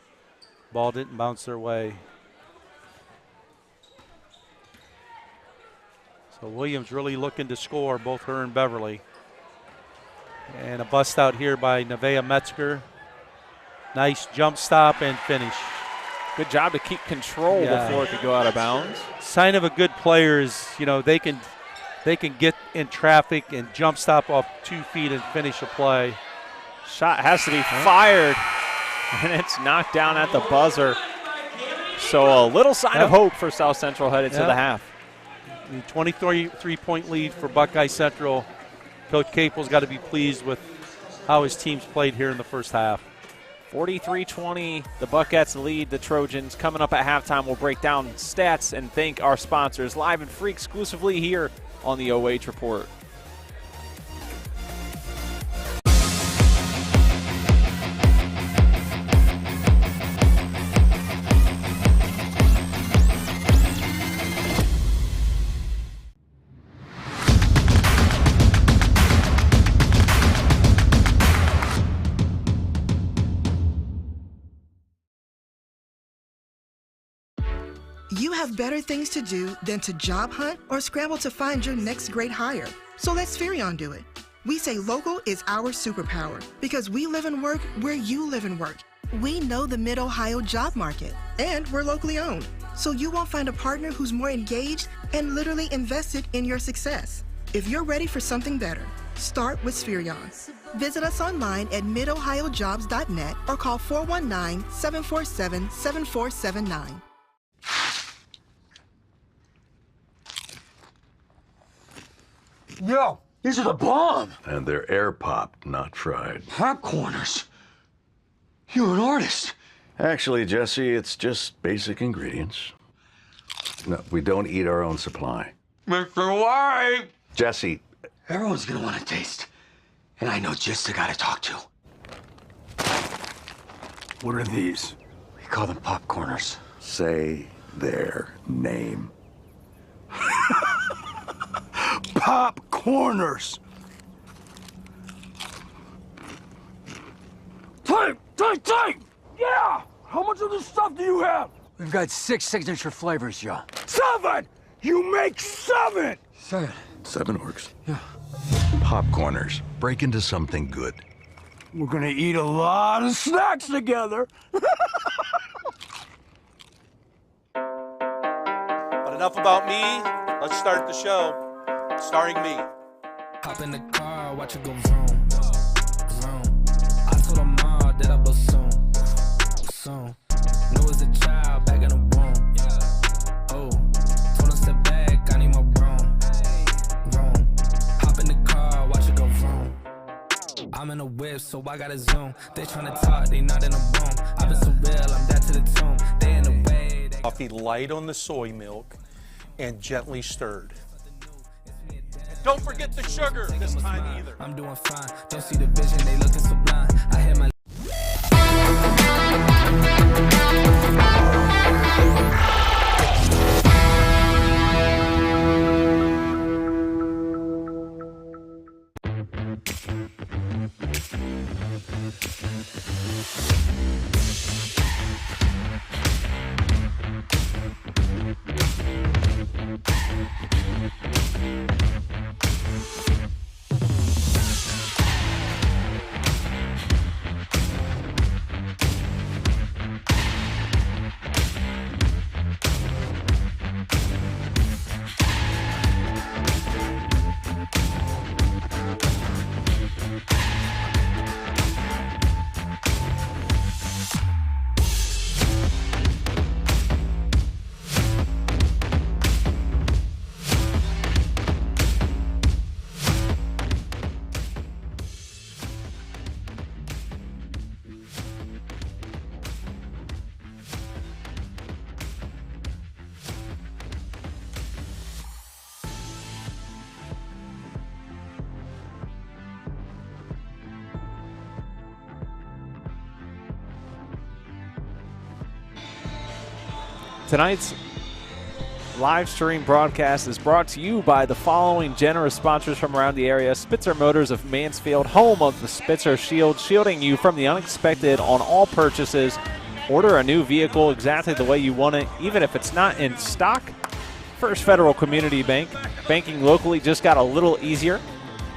ball didn't bounce their way. So Williams really looking to score, both her and Beverly. And a bust out here by Nevaeh Metzger. Nice jump stop and finish. Good job to keep control before it could go out of bounds. Sign of a good player is, they can get in traffic and jump stop off 2 feet and finish a play. Shot has to be fired, and it's knocked down at the buzzer. So a little sign of hope for South Central headed to the half. The 23-point lead for Buckeye Central. Coach Capel's got to be pleased with how his team's played here in the first half. 43-20, the Buckettes lead the Trojans. Coming up at halftime, we'll break down stats and thank our sponsors live and free exclusively here on the OH Report. You have better things to do than to job hunt or scramble to find your next great hire. So let Spherion do it. We say local is our superpower because we live and work where you live and work. We know the Mid-Ohio job market, and we're locally owned. So you won't find a partner who's more engaged and literally invested in your success. If you're ready for something better, start with Spherion. Visit us online at midohiojobs.net or call 419-747-7479. Yo, these are the bomb! And they're air popped, not fried. Popcorners. You're an artist. Actually, Jesse, it's just basic ingredients. No, we don't eat our own supply. Mr. White! Jesse. Everyone's gonna want to taste. And I know just the guy to talk to. What are these? We call them popcorners. Say their name. Popcorners! corners. Take! Yeah! How much of this stuff do you have? We've got 6 signature flavors, Joe. 7! You make 7! 7. 7 works. Yeah. Popcorners. Break into something good. We're gonna eat a lot of snacks together. But enough about me. Let's start the show. Starring me. Hop in the car, watch it go vroom, vroom. I told them all that I blow soon, soon. Knew as a child, back in the womb. Oh, told them step back, I need my broom, vroom. Hop in the car, watch it go vroom. I'm in a whip, so I gotta zoom. They tryna talk, they not in a room. I've been so real, I'm dead to the tomb. They in the way. Coffee light on the soy milk and gently stirred. Don't forget the sugar this time either. I'm doing fine. Don't see the vision, they looking so blind. I had my Tonight's live stream broadcast is brought to you by the following generous sponsors from around the area. Spitzer Motors of Mansfield, home of the Spitzer Shield, shielding you from the unexpected on all purchases. Order a new vehicle exactly the way you want it, even if it's not in stock. First Federal Community Bank. Banking locally just got a little easier.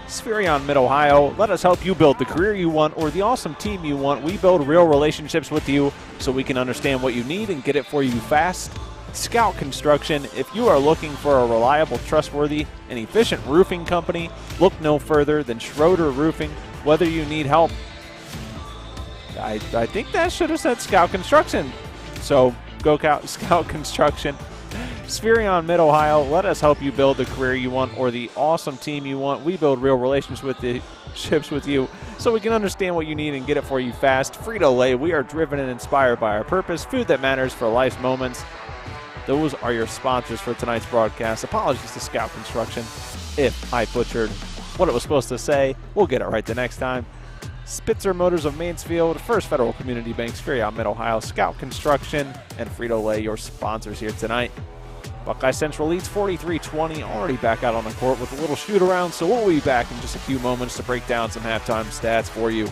Spherion Mid-Ohio. Let us help you build the career you want or the awesome team you want. We build real relationships with you so we can understand what you need and get it for you fast. Scout Construction. If you are looking for a reliable, trustworthy, and efficient roofing company, look no further than Schroeder Roofing. Whether you need help, I think that should have said Scout Construction. So go Scout Construction. Spherion Mid-Ohio, let us help you build the career you want or the awesome team you want. We build real relationships with you so we can understand what you need and get it for you fast. Frito Lay, we are driven and inspired by our purpose, food that matters for life's moments. Those are your sponsors for tonight's broadcast. Apologies to Scout Construction if I butchered what it was supposed to say. We'll get it right the next time. Spitzer Motors of Mansfield, First Federal Community Bank, Spherion Mid-Ohio, Scout Construction, and Frito Lay, your sponsors here tonight. Buckeye Central leads 43-20, already back out on the court with a little shoot-around, so we'll be back in just a few moments to break down some halftime stats for you.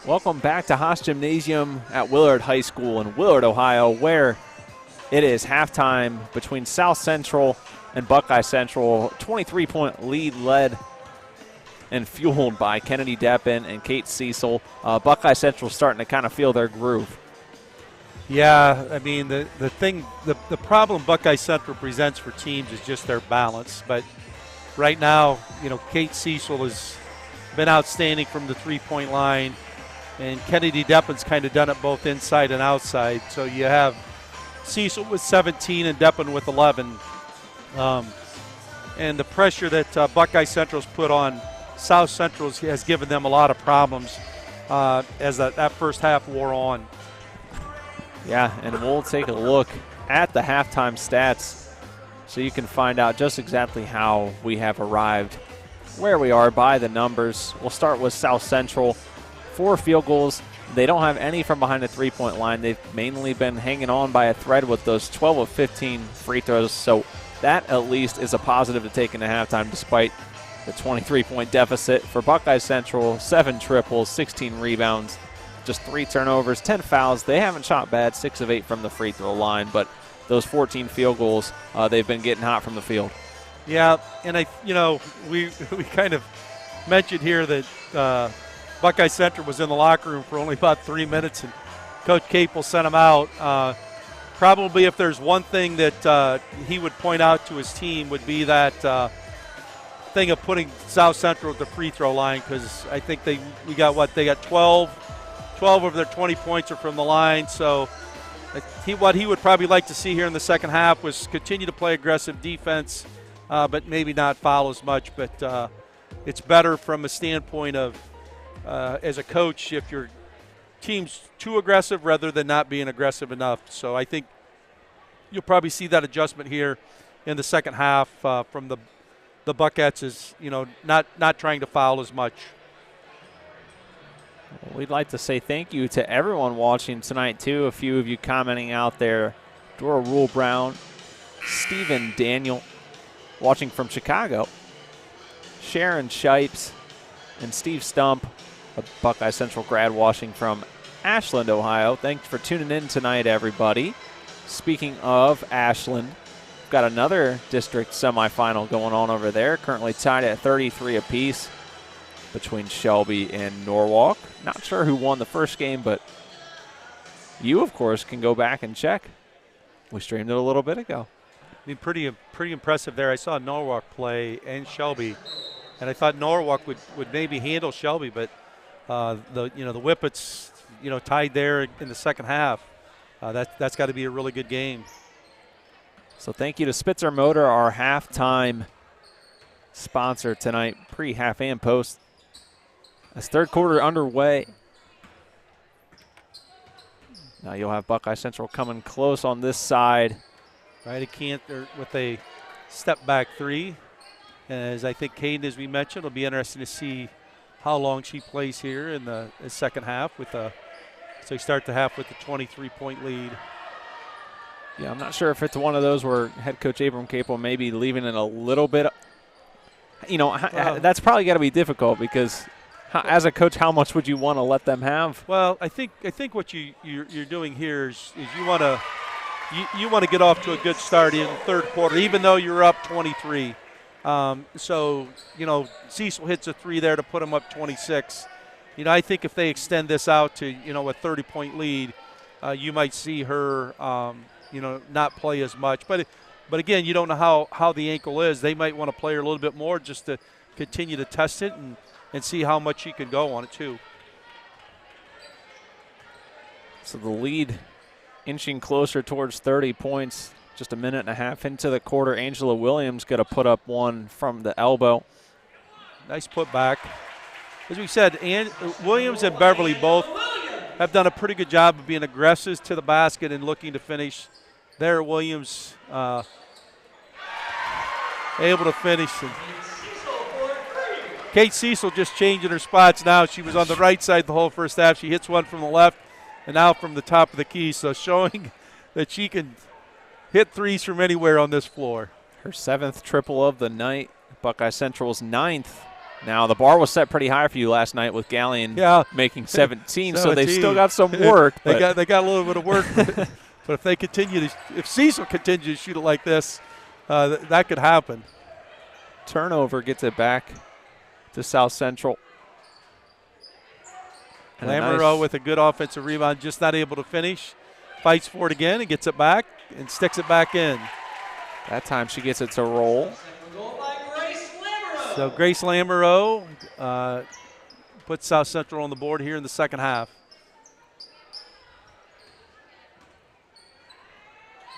Welcome back to Haas Gymnasium at Willard High School in Willard, Ohio, where it is halftime between South Central and Buckeye Central. 23-point lead led and fueled by Kennedy Deppen and Kate Cecil. Buckeye Central starting to kind of feel their groove. Yeah, I mean, the problem Buckeye Central presents for teams is just their balance. But right now, Kate Cecil has been outstanding from the three-point line, and Kennedy Deppen's kind of done it both inside and outside. So you have Cecil with 17 and Deppen with 11. And the pressure that Buckeye Central's put on South Central has given them a lot of problems as that first half wore on. Yeah, and we'll take a look at the halftime stats so you can find out just exactly how we have arrived where we are by the numbers. We'll start with South Central. 4 field goals. They don't have any from behind the three-point line. They've mainly been hanging on by a thread with those 12 of 15 free throws. So that at least is a positive to take into halftime despite the 23-point deficit. For Buckeye Central, 7 triples, 16 rebounds, just 3 turnovers, 10 fouls. They haven't shot bad, 6 of 8 from the free throw line, but those 14 field goals, they've been getting hot from the field. Yeah, and we kind of mentioned here that Buckeye Central was in the locker room for only about 3 minutes, and Coach Capel sent him out. Probably if there's one thing that he would point out to his team would be that thing of putting South Central at the free throw line, because I think they got 12 of their 20 points are from the line. So what he would probably like to see here in the second half was continue to play aggressive defense, but maybe not foul as much. But it's better from a standpoint of as a coach if your team's too aggressive rather than not being aggressive enough. So I think you'll probably see that adjustment here in the second half from the Buckettes, is not trying to foul as much. Well, we'd like to say thank you to everyone watching tonight, too. A few of you commenting out there. Dora Rule Brown, Stephen Daniel, watching from Chicago. Sharon Shipes and Steve Stump, a Buckeye Central grad watching from Ashland, Ohio. Thanks for tuning in tonight, everybody. Speaking of Ashland, we've got another district semifinal going on over there, currently tied at 33 apiece between Shelby and Norwalk. Not sure who won the first game, but you, of course, can go back and check. We streamed it a little bit ago. I mean, pretty impressive there. I saw Norwalk play and Shelby, and I thought Norwalk would maybe handle Shelby, but the Whippets tied there in the second half. That's got to be a really good game. So thank you to Spitzer Motor, our halftime sponsor tonight, pre-half and post. As third quarter underway. Now you'll have Buckeye Central coming close on this side. Right, with a step back three. As I think Caden, as we mentioned, it'll be interesting to see how long she plays here in the second half so you start the half with a 23-point lead. Yeah, I'm not sure if it's one of those where head coach Abram Capel may be leaving it a little bit. That's probably got to be difficult because as a coach, how much would you want to let them have? Well, I think what you're doing here is you want to get off to a good start in the third quarter, even though you're up 23. So Cecil hits a 3 there to put them up 26. I think if they extend this out to a 30-point lead, you might see her not play as much. But again, you don't know how the ankle is. They might want to play her a little bit more just to continue to test it and see how much she can go on it too. So the lead inching closer towards 30 points. Just a minute and a half into the quarter. Angela Williams got to put up one from the elbow. Nice put back. As we said, Williams and Beverly both have done a pretty good job of being aggressive to the basket and looking to finish. There, Williams able to finish. And Kate Cecil just changing her spots now. She was on the right side the whole first half. She hits one from the left and now from the top of the key. So showing that she can hit threes from anywhere on this floor. Her 7th triple of the night. Buckeye Central's 9th Now, the bar was set pretty high for you last night with Gallion making 17, so they still got some work. They got a little bit of work, but if they continue if Cecil continues to shoot it like this, that could happen. Turnover gets it back to South Central. Lamoureux with a good offensive rebound, just not able to finish. Fights for it again and gets it back and sticks it back in. That time she gets it to roll. So Grace Lamoureux puts South Central on the board here in the second half.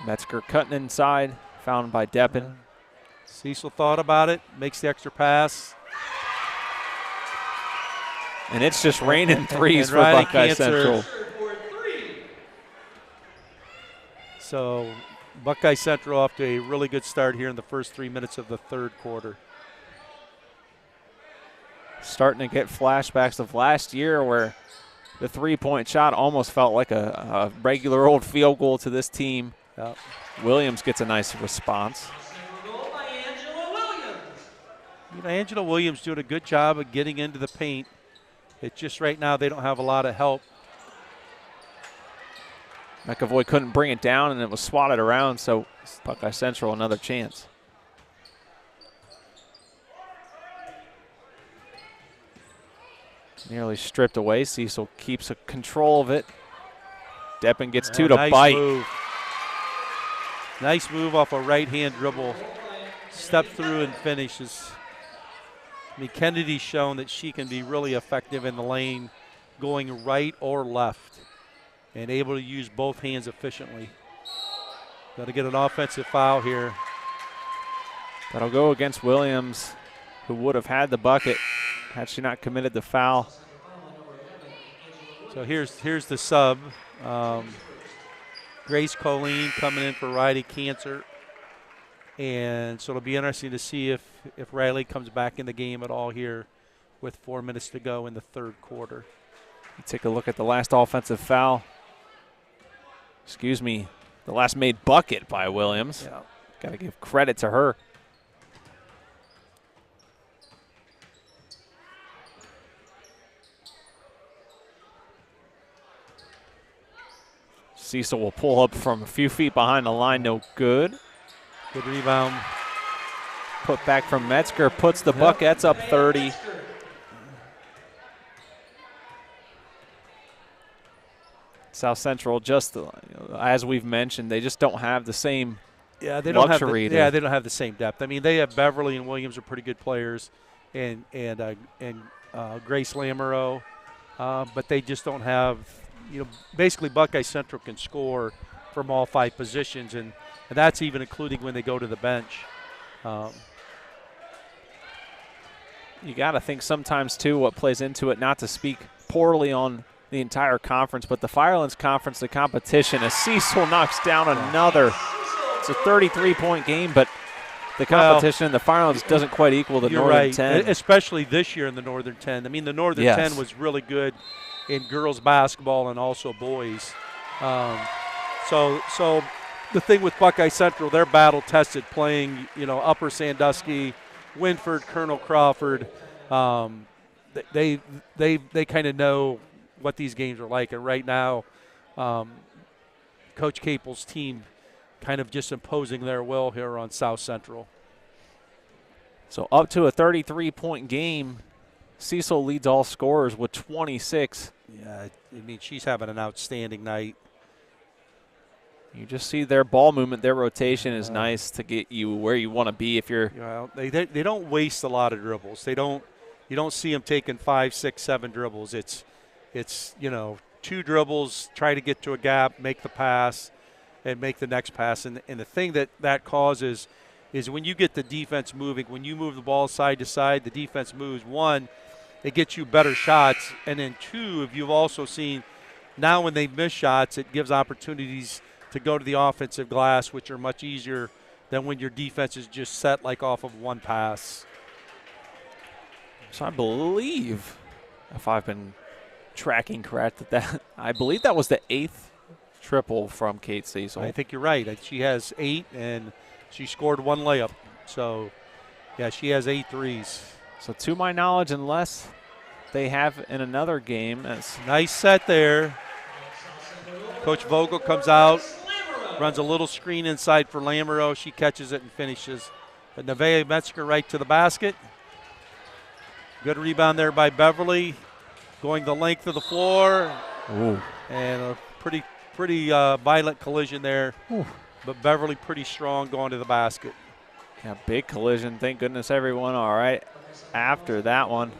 Metzger cutting inside, found by Deppen. Cecil thought about it, makes the extra pass. And it's just raining threes for Buckeye Central. So Buckeye Central off to a really good start here in the first 3 minutes of the third quarter. Starting to get flashbacks of last year where the three-point shot almost felt like a regular old field goal to this team. Yep. Williams gets a nice response. Angela Williams doing a good job of getting into the paint. It's just right now they don't have a lot of help. McAvoy couldn't bring it down, and it was swatted around, so Buckeye Central another chance. Nearly stripped away. Cecil keeps a control of it. Deppen gets two to nice bite. Move. Nice move off a right-hand dribble. Step through and finishes. I mean, Kennedy's shown that she can be really effective in the lane, going right or left, and able to use both hands efficiently. Got to get an offensive foul here. That'll go against Williams, who would have had the bucket had she not committed the foul. So here's the sub. Grace Colleen coming in for Riley Cancer. And so it'll be interesting to see if Riley comes back in the game at all here with 4 minutes to go in the third quarter. Take a look at the last offensive foul. Excuse me, the last made bucket by Williams. Yeah. Got to give credit to her. Cecil will pull up from a few feet behind the line, no good. Good rebound. Put back from Metzger, puts the Buckettes up 30. South Central, just as we've mentioned, they just don't have the same they don't luxury. Have they don't have the same depth. I mean, they have Beverly and Williams are pretty good players, and Grace Lamoureux, but they just don't have. Basically Buckeye Central can score from all five positions, and that's even including when they go to the bench. You got to think sometimes, too, what plays into it, not to speak poorly on the entire conference, but the Firelands Conference, the competition, as Cecil knocks down another. It's a 33-point game, but the competition in the Firelands doesn't quite equal the Northern 10. Especially this year in the Northern 10. I mean, the Northern 10 was really good in girls basketball and also boys. So the thing with Buckeye Central, they're battle-tested playing, Upper Sandusky, Winford, Colonel Crawford. They kind of know what these games are like. And right now, Coach Capel's team kind of just imposing their will here on South Central. So up to a 33-point game. Cecil leads all scorers with 26. Yeah, I mean, she's having an outstanding night. You just see their ball movement, their rotation is nice to get you where you want to be if you're. They don't waste a lot of dribbles. You don't see them taking 5, 6, 7 dribbles. It's 2 dribbles, try to get to a gap, make the pass, and make the next pass. And the thing that causes is when you get the defense moving, when you move the ball side to side, the defense moves. 1, it gets you better shots. And then 2, if you've also seen now when they miss shots, it gives opportunities to go to the offensive glass, which are much easier than when your defense is just set like off of one pass. So I believe, if I've been tracking correct, I believe that was the 8th triple from Kate Cecil. I think you're right. She has 8, and she scored 1 layup. So, yeah, she has 8 threes. So to my knowledge, unless they have in another game. Nice set there. Coach Vogel comes out, runs a little screen inside for Lamoureux. She catches it and finishes. But Nevaeh Metzger right to the basket. Good rebound there by Beverly. Going the length of the floor. Ooh. And a pretty violent collision there. Ooh. But Beverly pretty strong going to the basket. Yeah, big collision. Thank goodness everyone all right after that one.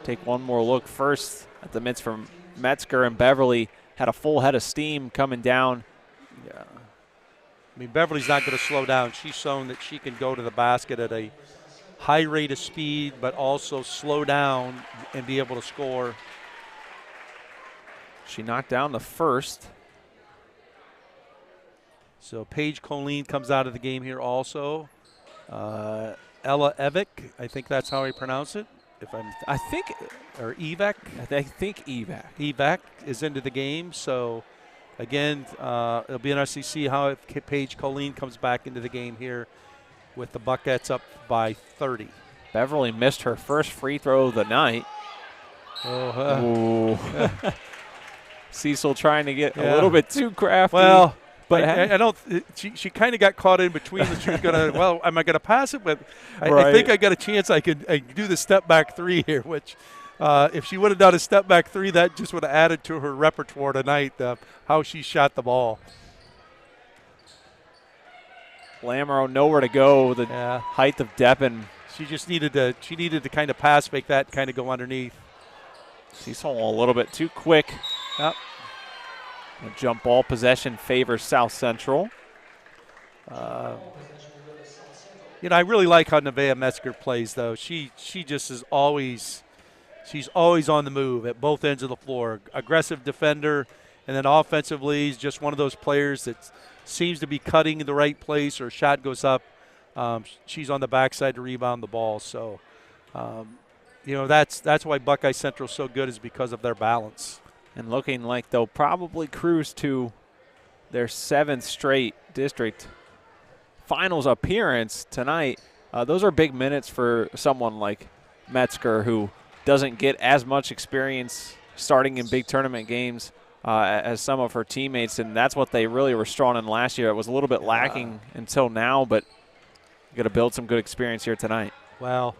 Take one more look first at the mitts from Metzger, and Beverly had a full head of steam coming down. Yeah. I mean, Beverly's not going to slow down. She's shown that she can go to the basket at a high rate of speed, but also slow down and be able to score. She knocked down the first. So Paige Colleen comes out of the game here also. Ella Evick, I think that's how I pronounce it. I think Evac. I think Evac. Evac is into the game. So again, it'll be interesting to see how Paige Colleen comes back into the game here with the Buckettes up by 30. Beverly missed her first free throw of the night. Cecil trying to get a little bit too crafty. Well, but I don't. She kind of got caught in between. She was gonna. Well, am I gonna pass it? But I think I got a chance. I could do the step back three here. Which, if she would have done a step back three, that just would have added to her repertoire tonight. How she shot the ball. Lamoureux nowhere to go. The height of Deppen. She just needed to. She needed to kind of pass fake that, kind of go underneath. Cecil a little bit too quick. Yep. A jump ball possession favors South Central. I really like how Nevaeh Metzger plays, though. She just is always, she's always on the move at both ends of the floor. Aggressive defender, and then offensively, is just one of those players that seems to be cutting in the right place, or shot goes up. She's on the backside to rebound the ball. So, that's why Buckeye Central is so good, is because of their balance. And looking like they'll probably cruise to their 7th straight district finals appearance tonight. Those are big minutes for someone like Metzger, who doesn't get as much experience starting in big tournament games as some of her teammates, and that's what they really were strong in last year. It was a little bit lacking until now, but you got to build some good experience here tonight. Well,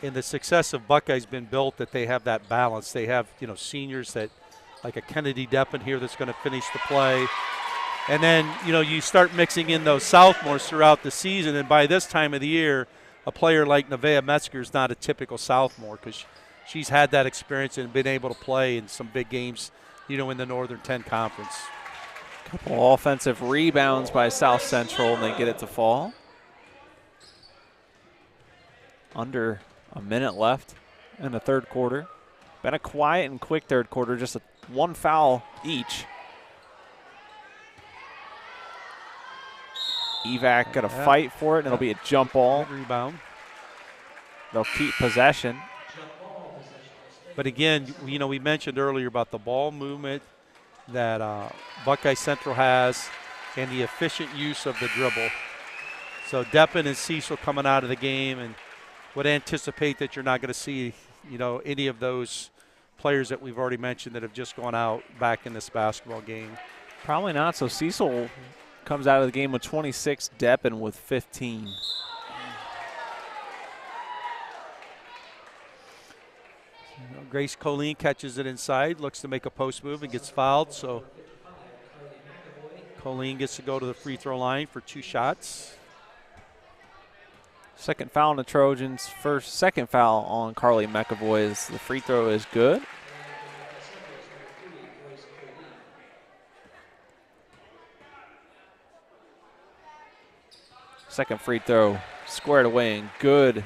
and the success of Buckeye's been built that they have that balance. They have, seniors that, like a Kennedy Deppen here, that's going to finish the play. And then, you start mixing in those sophomores throughout the season, and by this time of the year, a player like Nevaeh Metzger is not a typical sophomore, because she's had that experience and been able to play in some big games, in the Northern 10 Conference. Couple offensive rebounds by South Central, and they get it to fall. Under a minute left in the third quarter. Been a quiet and quick third quarter, just one foul each. Evac got to fight for it, and it'll be a jump ball. Good rebound. They'll keep possession. But again, we mentioned earlier about the ball movement that Buckeye Central has and the efficient use of the dribble. So Deppen and Cecil coming out of the game, and would anticipate that you're not going to see, any of those players that we've already mentioned that have just gone out back in this basketball game. Probably not. So Cecil comes out of the game with 26, Deppen with 15. Grace Colleen catches it inside, looks to make a post move and gets fouled. So Colleen gets to go to the free throw line for 2 shots. Second foul on the Trojans. Second foul on Carly McAvoy. The free throw is good. Second free throw squared away and good.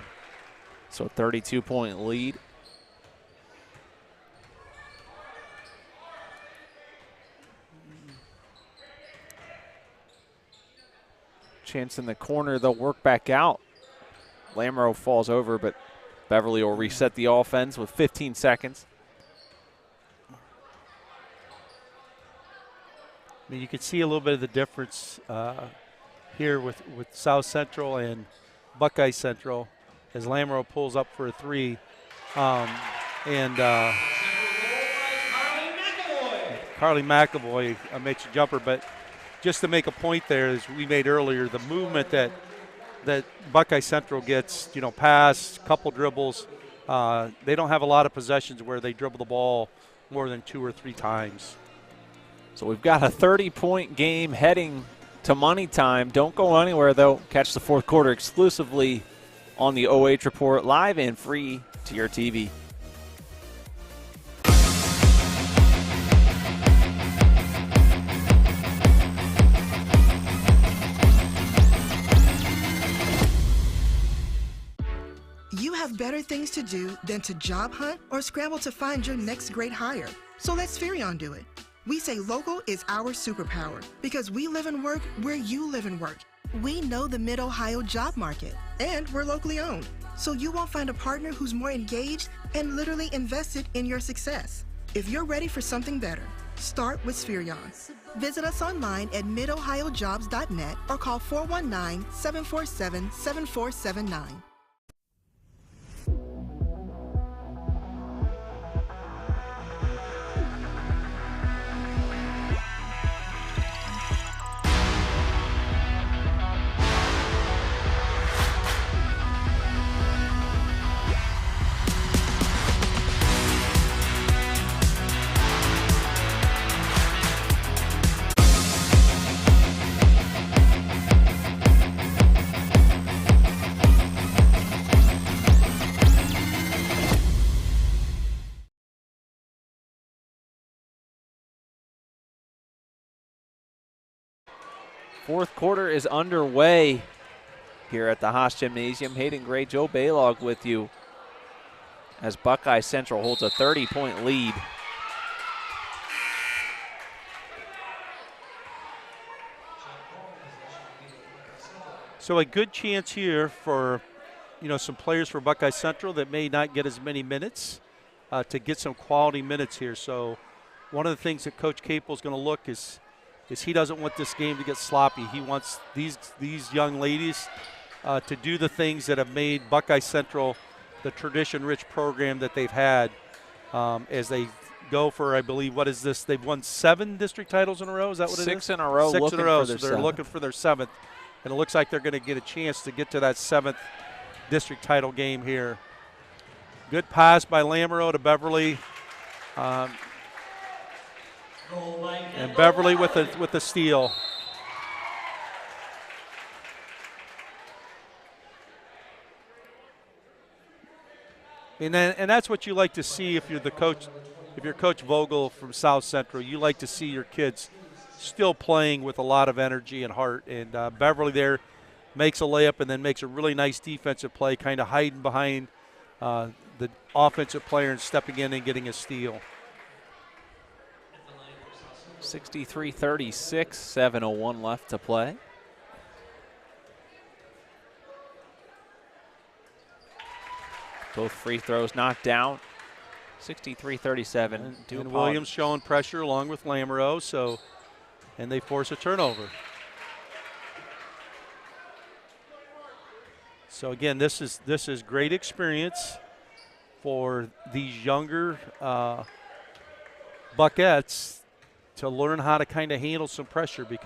So 32-point lead. Chance in the corner. They'll work back out. Lamoureux falls over, but Beverly will reset the offense with 15 seconds. I mean, you can see a little bit of the difference here with South Central and Buckeye Central. as Lamoureux pulls up for a three. Carly McAvoy makes a jumper, but just to make a point there, as we made earlier, the movement that Buckeye Central gets, pass, couple dribbles, they don't have a lot of possessions where they dribble the ball more than 2 or 3 times. So we've got a 30-point game heading to money time. Don't go anywhere, though. Catch the fourth quarter exclusively on the OH Report, live and free to your TV. You have better things to do than to job hunt or scramble to find your next great hire. So let Spherion do it. We say local is our superpower because we live and work where you live and work. We know the Mid-Ohio job market, and we're locally owned. So you won't find a partner who's more engaged and literally invested in your success. If you're ready for something better, start with Spherion. Visit us online at midohiojobs.net or call 419-747-7479. Fourth quarter is underway here at the Haas Gymnasium. Hayden Gray, Joe Baylog with you as Buckeye Central holds a 30-point lead. So a good chance here for, some players for Buckeye Central that may not get as many minutes to get some quality minutes here. So one of the things that Coach Capel is going to look is he doesn't want this game to get sloppy. He wants these young ladies to do the things that have made Buckeye Central the tradition-rich program that they've had as they go for, I believe, what is this? They've won 7 district titles in a row. Is that what it is? 6 in a row. 6 in a row. So they're looking for their 7th, and it looks like they're going to get a chance to get to that 7th district title game here. Good pass by Lamoureux to Beverly. And Beverly with the steal. And that's what you like to see if you're the coach. If you're Coach Vogel from South Central, you like to see your kids still playing with a lot of energy and heart. And Beverly there makes a layup and then makes a really nice defensive play, kind of hiding behind the offensive player and stepping in and getting a steal. 63-36, 7:01 left to play. Both free throws knocked down. 63-37. And Williams showing pressure along with Lamoureux, and they force a turnover. So again, this is great experience for these younger Buckettes to learn how to kind of handle some pressure, because